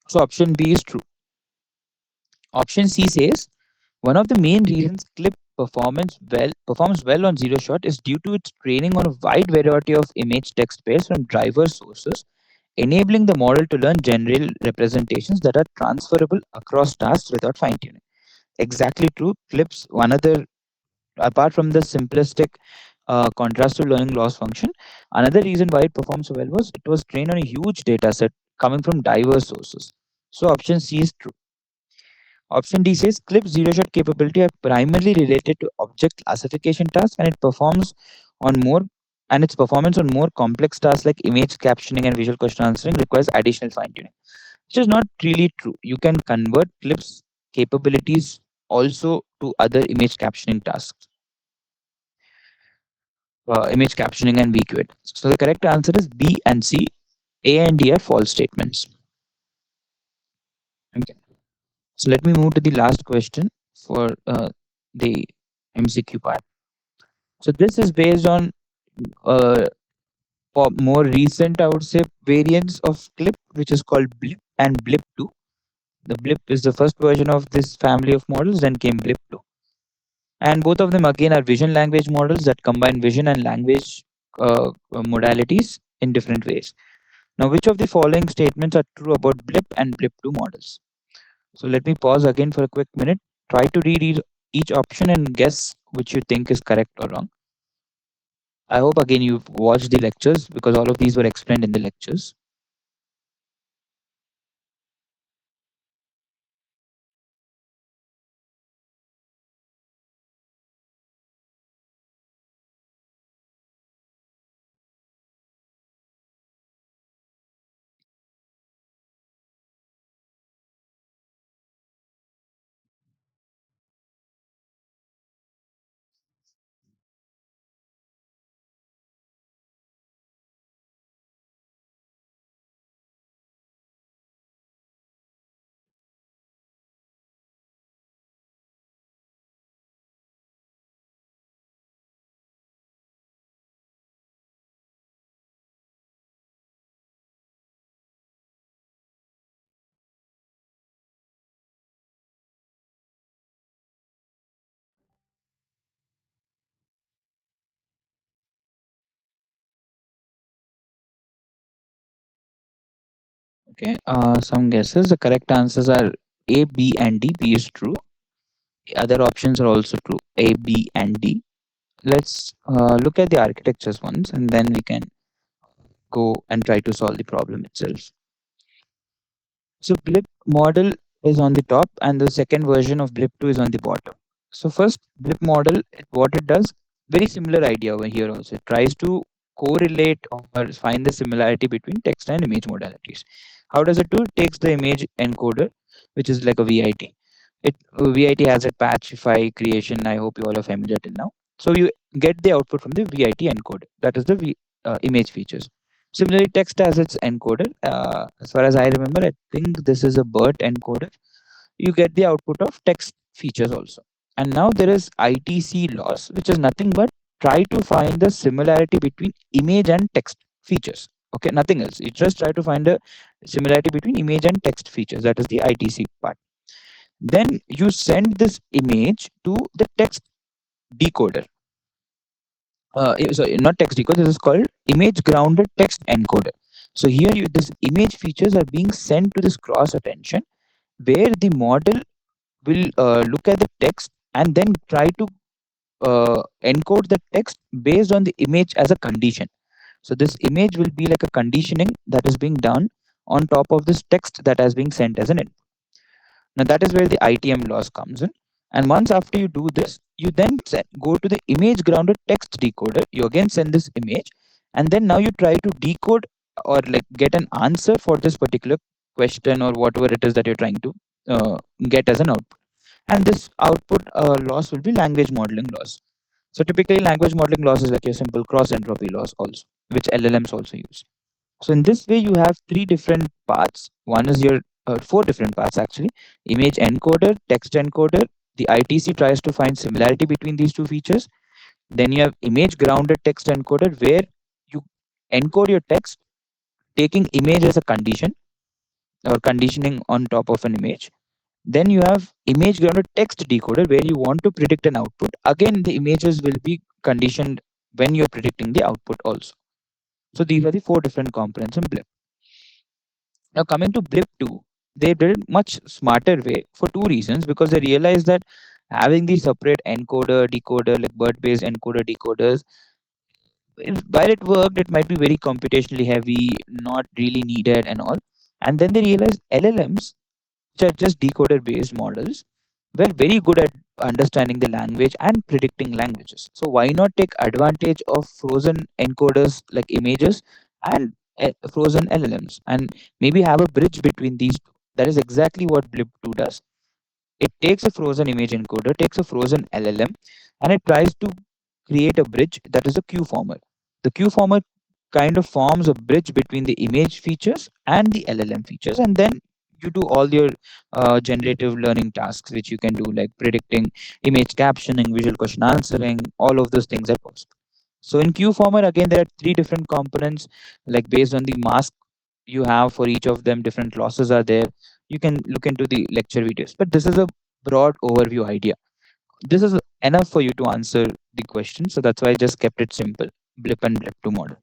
So option B is true. Option C says one of the main reasons Clip performs well on zero shot is due to its training on a wide variety of image text pairs from driver sources, enabling the model to learn general representations that are transferable across tasks without fine tuning. Exactly true. Clips, one other, apart from the simplistic contrast to learning loss function. Another reason why it performed so well was it was trained on a huge data set coming from diverse sources. So option C is true. Option D says clip zero shot capability are primarily related to object classification tasks, and it performs on more and its performance on more complex tasks like image captioning and visual question answering requires additional fine tuning, which is not really true. You can convert clips capabilities also to other image captioning tasks, image captioning and VQA. So the correct answer is B and C. A and D are false statements. Okay. So let me move to the last question for the MCQ part. So this is based on uh, more recent, I would say, variants of Clip, which is called Blip and Blip 2. The Blip is the first version of this family of models, then came Blip 2. And both of them again are vision language models that combine vision and language modalities in different ways. Now, which of the following statements are true about Blip and Blip 2 models? So let me pause again for a quick minute. Try to read each option and guess which you think is correct or wrong. I hope again you've watched the lectures because all of these were explained in the lectures. Okay, some guesses. The correct answers are A, B, and D. B is true. The other options are also true. A, B, and D. Let's look at the architectures once and then we can go and try to solve the problem itself. So Blip model is on the top and the second version of Blip 2 is on the bottom. So first Blip model, what it does, very similar idea over here also. It tries to correlate or find the similarity between text and image modalities. How does it do? It takes the image encoder, which is like a VIT. VIT has a patchify creation. I hope you all are familiar till now. So you get the output from the VIT encoder. That is the image features. Similarly, text has its encoder. As far as I remember, I think this is a BERT encoder. You get the output of text features also. And now there is ITC loss, which is nothing but try to find the similarity between image and text features. Okay, nothing else. You just try to find a similarity between image and text features. That is the ITC part. Then you send this image to the text decoder. So not text decoder, this is called image grounded text encoder. So here this image features are being sent to this cross attention where the model will look at the text and then try to encode the text based on the image as a condition. So this image will be like a conditioning that is being done on top of this text that has been sent as an input. Now that is where the ITM loss comes in. And once after you do this, you then go to the image grounded text decoder. You again send this image, and then now you try to decode or like get an answer for this particular question or whatever it is that you're trying to get as an output. And this output loss will be language modeling loss. So typically, language modeling loss is like your simple cross entropy loss also, which LLMs also use. So in this way, you have three different paths. One is your four different paths actually: image encoder, text encoder. The ITC tries to find similarity between these two features. Then you have image grounded text encoder, where you encode your text taking image as a condition or conditioning on top of an image. Then you have image grounded text decoder, where you want to predict an output. Again, the images will be conditioned when you're predicting the output also. So these are the four different components in Blip. Now coming to Blip 2, they did it much smarter way for two reasons, because they realized that having the separate encoder, decoder, like BERT based encoder decoders While it worked, it might be very computationally heavy, not really needed, and all. And then they realized LLMs, which are just decoder based models, were very good at understanding the language and predicting languages. So why not take advantage of frozen encoders like images and frozen LLMs and maybe have a bridge between these two? That is exactly what Blip2 does. It takes a frozen image encoder, takes a frozen LLM, and it tries to create a bridge that is a Q former. The Q former kind of forms a bridge between the image features and the LLM features, and then you do all your generative learning tasks, which you can do like predicting image captioning, visual question answering, all of those things are possible. So in Q former, again, there are three different components, like based on the mask you have for each of them, different losses are there. You can look into the lecture videos, but this is a broad overview idea. This is enough for you to answer the question, so that's why I just kept it simple. Blip and blip 2 model.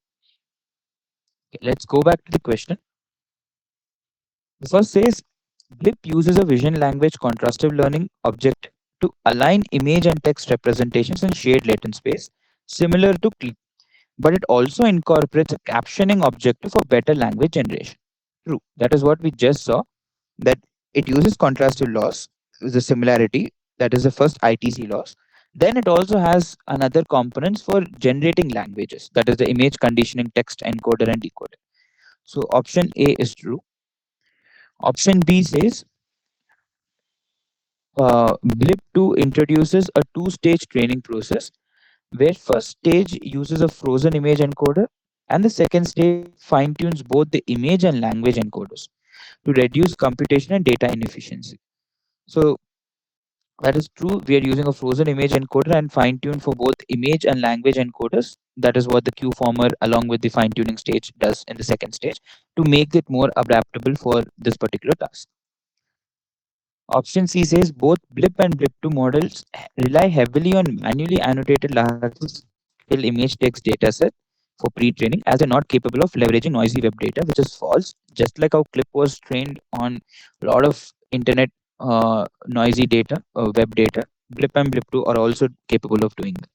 Okay, let's go back to the question. The first says blip uses a vision language contrastive learning object to align image and text representations in shared latent space similar to clip, but it also incorporates a captioning objective for better language generation. True, that is what we just saw, that it uses contrastive loss, the similarity, that is the first ITC loss. Then it also has another components for generating languages, that is the image conditioning, text encoder and decoder. So option A is true. Option B says Blip2 introduces a two-stage training process where first stage uses a frozen image encoder and the second stage fine-tunes both the image and language encoders to reduce computation and data inefficiency. So that is true. We are using a frozen image encoder and fine tune for both image and language encoders. That is what the Q former, along with the fine tuning stage, does in the second stage to make it more adaptable for this particular task. Option C says both Blip and Blip2 models rely heavily on manually annotated large scale image text dataset for pre-training, as they're not capable of leveraging noisy web data, which is false. Just like how Clip was trained on a lot of internet noisy data, web data, Blip and Blip2 are also capable of doing that.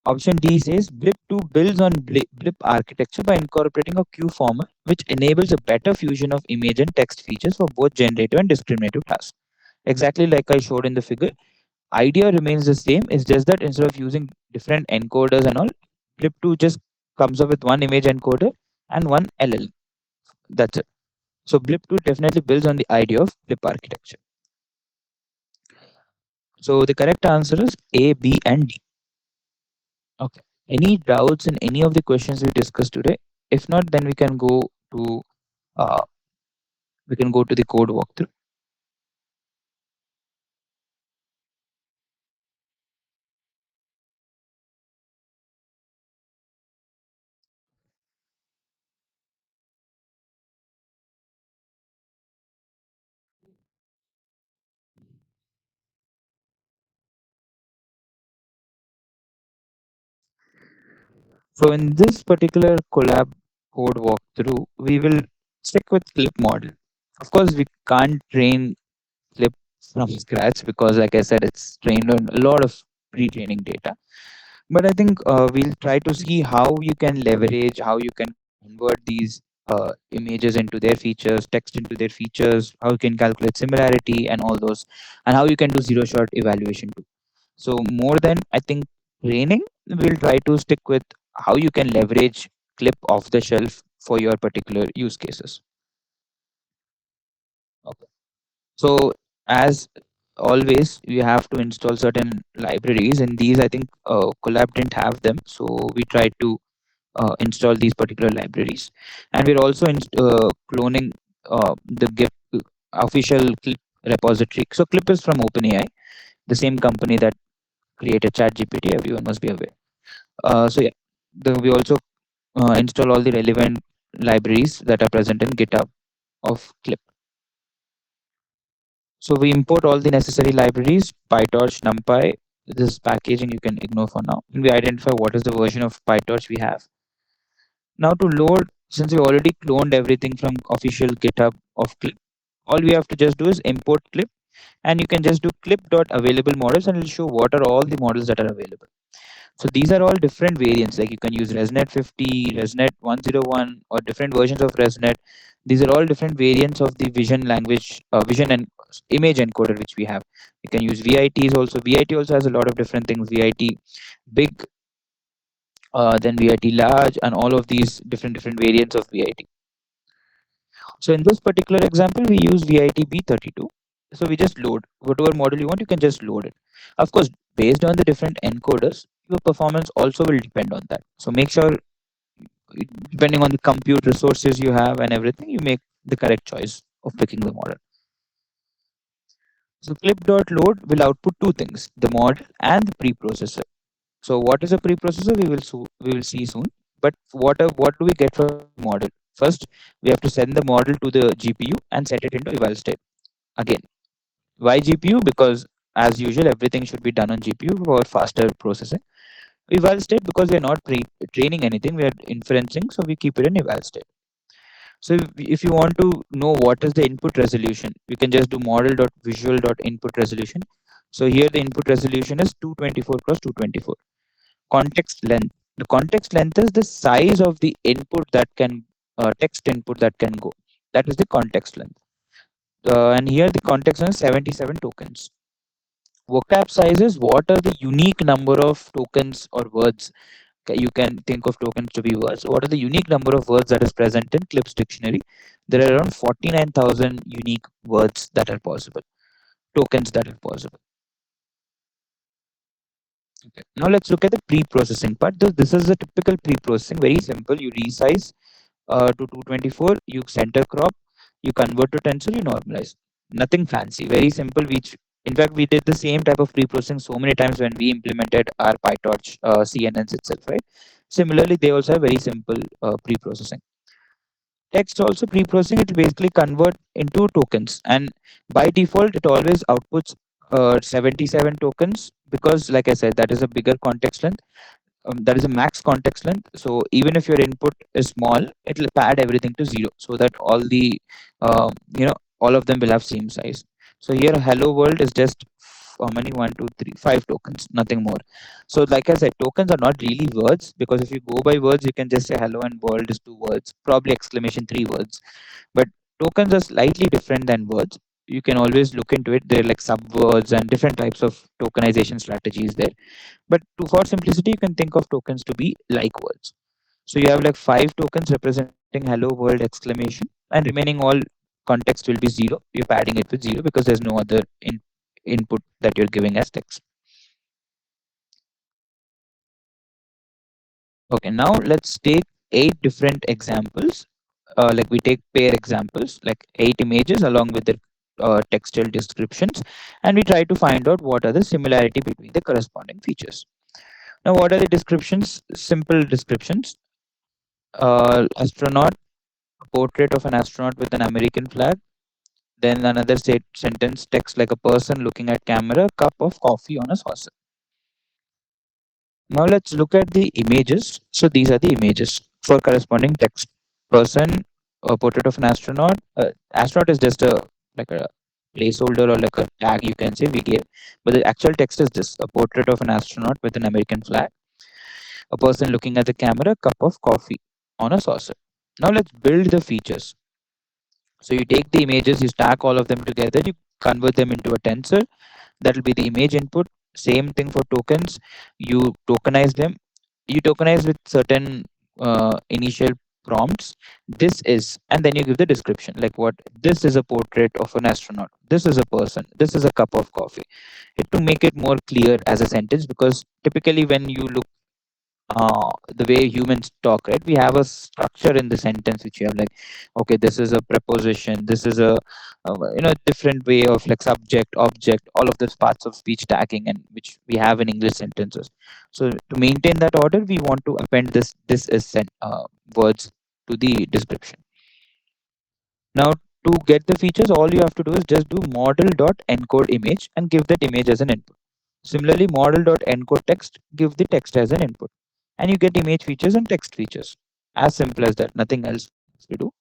Option D says Blip2 builds on Blip architecture by incorporating a Q former, which enables a better fusion of image and text features for both generative and discriminative tasks. Exactly like I showed in the figure, idea remains the same. It's just that instead of using different encoders and all, Blip2 just comes up with one image encoder and one LL. That's it. So Blip2 definitely builds on the idea of Blip architecture. So the correct answer is A, B, and D. Okay. Any doubts in any of the questions we discussed today? If not, then to uh, we can go to the code walkthrough. So in this particular collab code walkthrough, we will stick with clip model. Of course, we can't train clip from scratch because, like I said, it's trained on a lot of pre-training data. But I think we'll try to see how you can leverage, how you can convert these images into their features, text into their features, how you can calculate similarity and all those, and how you can do zero shot evaluation too. So more than I think training, we'll try to stick with how you can leverage clip off the shelf for your particular use cases. Okay. So as always, you have to install certain libraries, and these I think Collab didn't have them, so we tried to install these particular libraries, and we're also cloning the GIP official Clip repository. So Clip is from OpenAI, the same company that created ChatGPT. Everyone must be aware. So yeah, we also install all the relevant libraries that are present in GitHub of Clip. So we import all the necessary libraries, PyTorch, NumPy. This packaging you can ignore for now. And we identify what is the version of PyTorch we have. Now to load, since we already cloned everything from official GitHub of Clip, all we have to just do is import Clip, and you can just do clip.available models and it'll show what are all the models that are available. So these are all different variants. Like you can use ResNet 50, ResNet 101, or different versions of ResNet. These are all different variants of the vision language, vision and image encoder which we have. You can use VITs also. VIT also has a lot of different things. VIT big, then VIT large, and all of these different variants of VIT. So in this particular example, we use VIT B32. So we just load whatever model you want. You can just load it. Of course, based on the different encoders, your performance also will depend on that. So make sure, depending on the compute resources you have and everything, you make the correct choice of picking the model. So clip.load will output two things: the model and the preprocessor. So what is a preprocessor? We will see soon. But what do we get from the model? First, we have to send the model to the GPU and set it into eval state. Again, why GPU? Because as usual, everything should be done on GPU for faster processing. Eval state because we are not training anything, we are inferencing, so we keep it in eval state. So if you want to know what is the input resolution, you can just do model.visual.input resolution. So here the input resolution is 224 cross 224. Context length. The context length is the size of the input that can text input that can go. That is the context length. And here the context length is 77 tokens. Vocab size is what are the unique number of tokens or words. You can think of tokens to be words. What are the unique number of words that is present in Clips dictionary? There are around 49,000 unique words that are possible, tokens that are possible. Okay. Now let's look at the pre-processing part. This is a typical pre-processing, very simple. You resize to 224, you center crop, you convert to tensor, you normalize. Nothing fancy, very simple. Which in fact we did the same type of pre-processing so many times when we implemented our PyTorch CNNs itself, right? Similarly, they also have very simple pre-processing. Text also pre-processing, it basically convert into tokens, and by default it always outputs 77 tokens, because like I said, that is a bigger context length. That is a max context length. So even if your input is small, it will pad everything to zero, so that all the all of them will have same size. So here hello world is just how many, one two three five tokens, nothing more. So like I said, tokens are not really words, because if you go by words, you can just say hello and world is two words, probably exclamation three words. But tokens are slightly different than words. You can always look into it. They're like subwords and different types of tokenization strategies there. But for simplicity, you can think of tokens to be like words. So you have like five tokens representing hello world exclamation, and remaining all context will be zero. You're padding it with zero because there's no other input that you're giving as text. Okay, now let's take eight different examples. Like we take pair examples, like eight images along with the textual descriptions, and we try to find out what are the similarity between the corresponding features. Now, what are the descriptions? Simple descriptions. Astronaut, a portrait of an astronaut with an American flag. Then another sentence, text like a person looking at camera, cup of coffee on a saucer. Now let's look at the images. So these are the images for corresponding text. Person, a portrait of an astronaut. Astronaut is just a like a placeholder or like a tag you can say we gave, but the actual text is this: a portrait of an astronaut with an American flag, a person looking at the camera, cup of coffee on a saucer. Now let's build the features. So you take the images, you stack all of them together, you convert them into a tensor. That will be the image input. Same thing for tokens. You tokenize them. You tokenize with certain initial prompts. This is, and then you give the description like what this is: a portrait of an astronaut. This is a person. This is a cup of coffee. To make it more clear as a sentence, because typically when you look the way humans talk, right? We have a structure in the sentence which you have like, okay, this is a preposition, this is a different way of like subject, object, all of those parts of speech tagging, and which we have in English sentences. So to maintain that order, we want to append this is words to the description. Now to get the features, all you have to do is just do model.encode image and give that image as an input. Similarly, model.encode text, give the text as an input, and you get image features and text features. As simple as that, nothing else we do.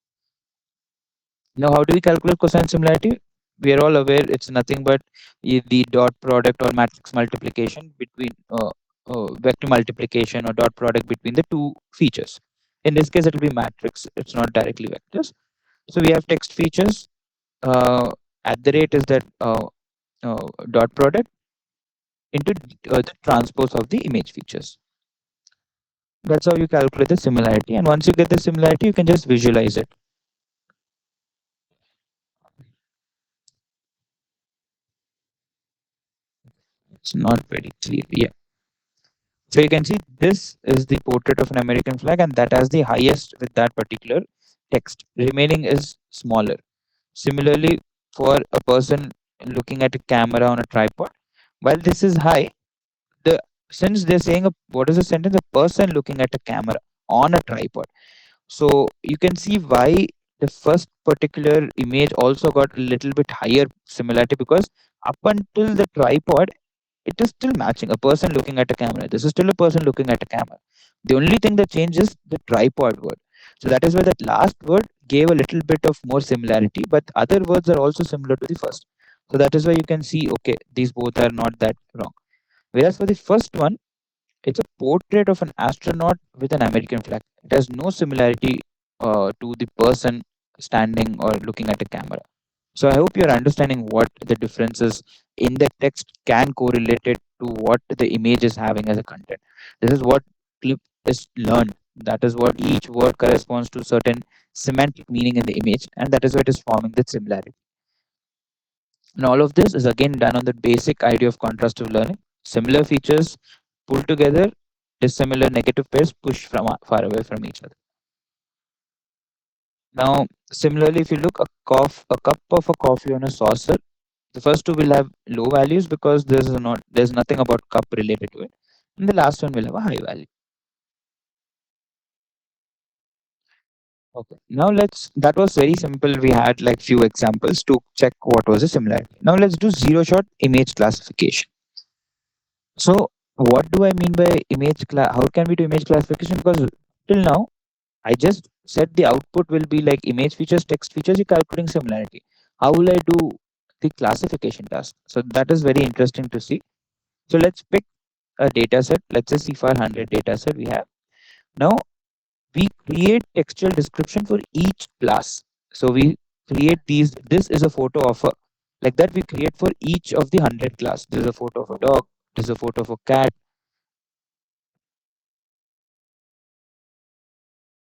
Now, how do we calculate cosine similarity? We are all aware it's nothing but the dot product or matrix multiplication between vector multiplication or dot product between the two features. In this case, it will be matrix. It's not directly vectors. So we have text features. At the rate is that dot product into the transpose of the image features. That's how you calculate the similarity. And once you get the similarity, you can just visualize it. It's not very clear. Yeah. So you can see this is the portrait of an American flag, and that has the highest with that particular text. Remaining is smaller. Similarly, for a person looking at a camera on a tripod, while this is high, the since they're saying what is the sentence? A person looking at a camera on a tripod. So you can see why the first particular image also got a little bit higher similarity, because up until the tripod, it is still matching. A person looking at a camera. This is still a person looking at a camera. The only thing that changes the tripod word. So that is why that last word gave a little bit of more similarity, but other words are also similar to the first. So that is why you can see, okay, these both are not that wrong. Whereas for the first one, it's a portrait of an astronaut with an American flag. It has no similarity to the person standing or looking at a camera. So I hope you're understanding what the differences in the text can correlate it to what the image is having as a content. This is what clip is learned. That is what each word corresponds to certain semantic meaning in the image, and that is what is forming the similarity. And all of this is again done on the basic idea of contrastive learning. Similar features pulled together, dissimilar negative pairs push from far away from each other. Now, similarly, if you look a cup of a coffee on a saucer, the first two will have low values because there's nothing about cup related to it, and the last one will have a high value. Okay. Now let's that was very simple. We had like few examples to check what was the similarity. Now let's do zero shot image classification. So what do I mean by how can we do image classification? Because till now I just said the output will be like image features, text features, you're calculating similarity. How will I do the classification task? So that is very interesting to see. So let's pick a data set. Let's say CFAR 100 data set we have. Now we create textual description for each class. So we create these. This is a photo of a like that we create for each of the 100 class. This is a photo of a dog. This is a photo of a cat.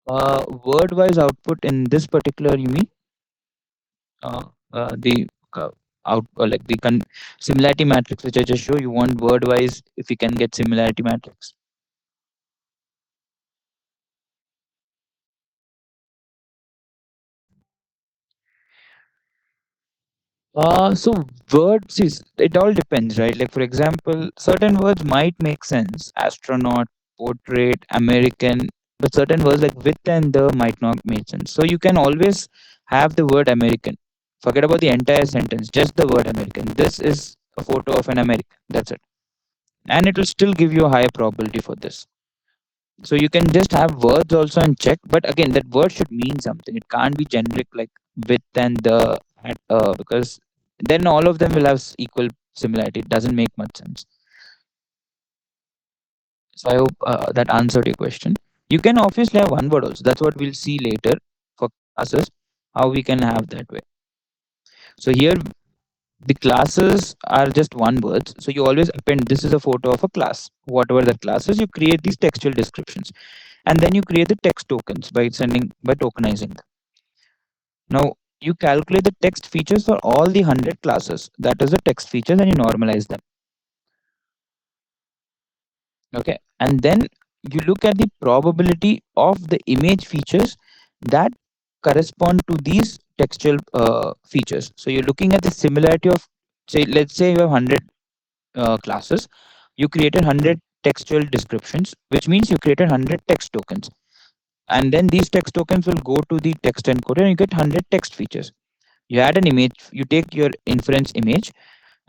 Word-wise output in this particular you mean the out like the similarity matrix which I just show you want word-wise if you can get similarity matrix. So words is it all depends, right? Like for example, certain words might make sense, astronaut, portrait, American, but certain words like with and the might not make sense. So you can always have the word American. Forget about the entire sentence, just the word American. This is a photo of an American. That's it. And it will still give you a higher probability for this. So you can just have words also and check, but again, that word should mean something. It can't be generic like with and the because then all of them will have equal similarity. It doesn't make much sense. So I hope that answered your question. You can obviously have one word also. That's what we'll see later for classes how we can have that way. So here the classes are just one word. So you always append this is a photo of a class. Whatever that class is, you create these textual descriptions. And then you create the text tokens by tokenizing them. Now you calculate the text features for all the 100 classes. That is the text features, and you normalize them. Okay, and then you look at the probability of the image features that correspond to these textual features. So you're looking at the similarity of, say, let's say you have 100 classes, you created 100 textual descriptions, which means you created 100 text tokens. And then these text tokens will go to the text encoder and you get 100 text features. You add an image, you take your inference image,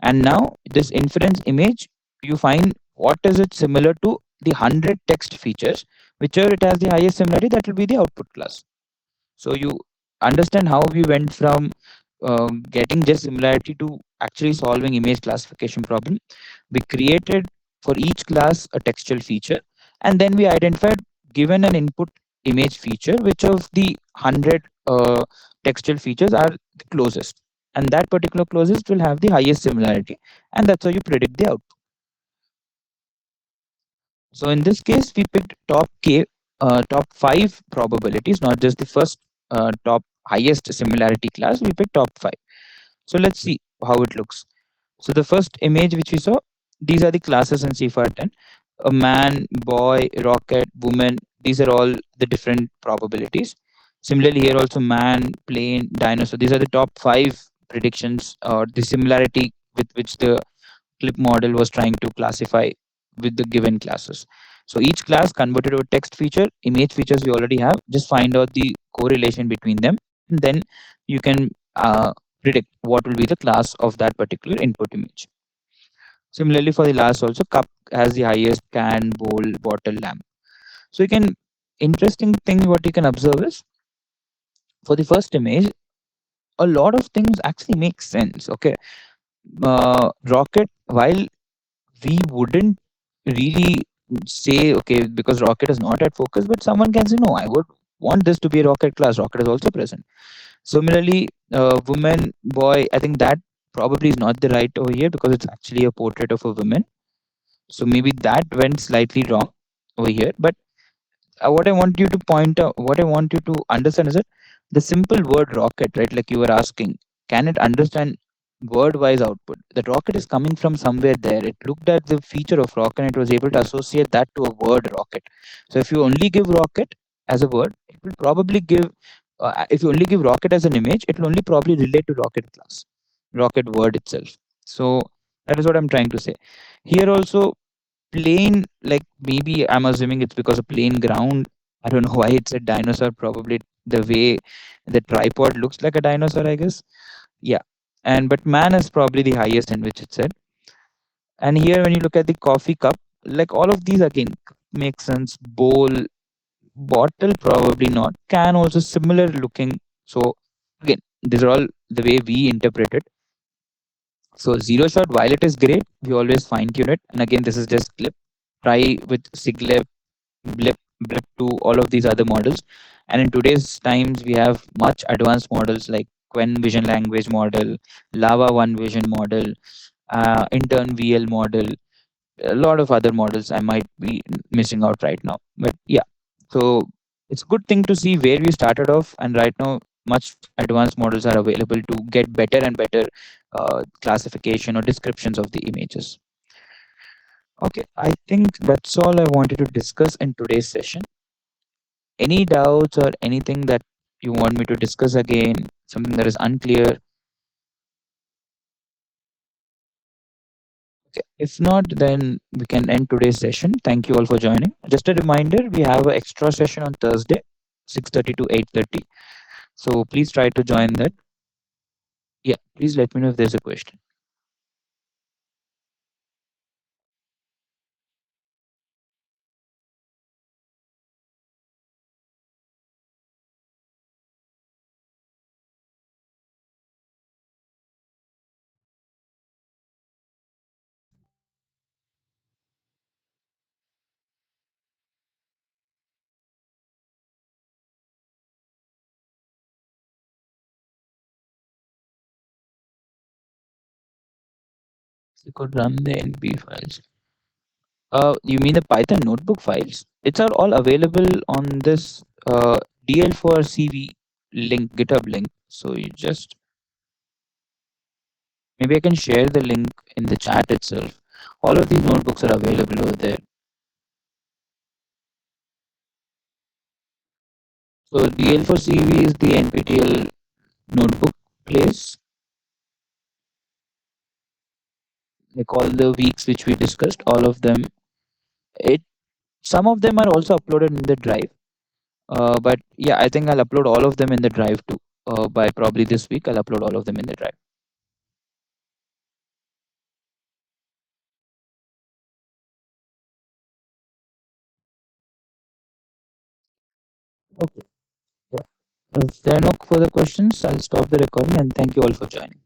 and now this inference image, you find what is it similar to the 100 text features, whichever it has the highest similarity, that will be the output class. So you understand how we went from getting just similarity to actually solving image classification problem. We created for each class a textual feature, and then we identified, given an input image feature, which of the 100 textual features are the closest, and that particular closest will have the highest similarity, and that's how you predict the output. So in this case, we picked top five probabilities, not just the first top highest similarity class. We picked top five. So let's see how it looks. So the first image which we saw, these are the classes in CFAR10. A man, boy, rocket, woman. These are all the different probabilities. Similarly, here also man, plane, dinosaur. These are the top five predictions or the similarity with which the clip model was trying to classify with the given classes. So each class converted to a text feature, image features we already have. Just find out the correlation between them, and then you can predict what will be the class of that particular input image. Similarly, for the last also, cup has the highest, can, bowl, bottle, lamp. So you can interesting thing what you can observe is for the first image, a lot of things actually make sense. Okay, rocket, while we wouldn't really say okay because rocket is not at focus, but someone can say no, I would want this to be a rocket class. Rocket is also present. Similarly, woman, boy, I think that probably is not the right over here because it's actually a portrait of a woman. So maybe that went slightly wrong over here. But what I want you to point out, what I want you to understand is that the simple word rocket, right? Like you were asking, can it understand word-wise output? The rocket is coming from somewhere there. It looked at the feature of rocket and it was able to associate that to a word rocket. So if you only give rocket as a word, it will probably give. If you only give rocket as an image, it will only probably relate to rocket class, rocket word itself. So that is what I'm trying to say. Here also plain, like maybe I'm assuming it's because of plain ground. I don't know why it's a dinosaur. Probably the way the tripod looks like a dinosaur, I guess. Yeah. And but man is probably the highest in which it said. And here when you look at the coffee cup, like all of these again make sense. Bowl, bottle, probably not. Can also similar looking. So again, these are all the way we interpret it. So zero shot, while it is great, we always fine tune it. And again, this is just clip. Try with Siglep, Blip, Blip 2, all of these other models. And in today's times, we have much advanced models like Quen Vision Language Model, Lava One Vision Model, Intern VL model, a lot of other models I might be missing out right now. But yeah, so it's a good thing to see where we started off, and right now, much advanced models are available to get better and better classification or descriptions of the images. Okay, I think that's all I wanted to discuss in today's session. Any doubts or anything that you want me to discuss again, something that is unclear? Okay. If not, then we can end today's session. Thank you all for joining. Just a reminder, we have an extra session on Thursday, 6:30 to 8:30. So please try to join that. Yeah, please let me know if there's a question. You could run the NP files. You mean the Python notebook files? It's all available on this DL4CV link, GitHub link. So you just maybe I can share the link in the chat itself. All of these notebooks are available over there. So DL4CV is the NPTEL notebook place, like all the weeks which we discussed, all of them. It Some of them are also uploaded in the drive. But yeah, I think I'll upload all of them in the drive too. By probably this week, I'll upload all of them in the drive. Okay. Yeah. If there are no further questions, I'll stop the recording and thank you all for joining.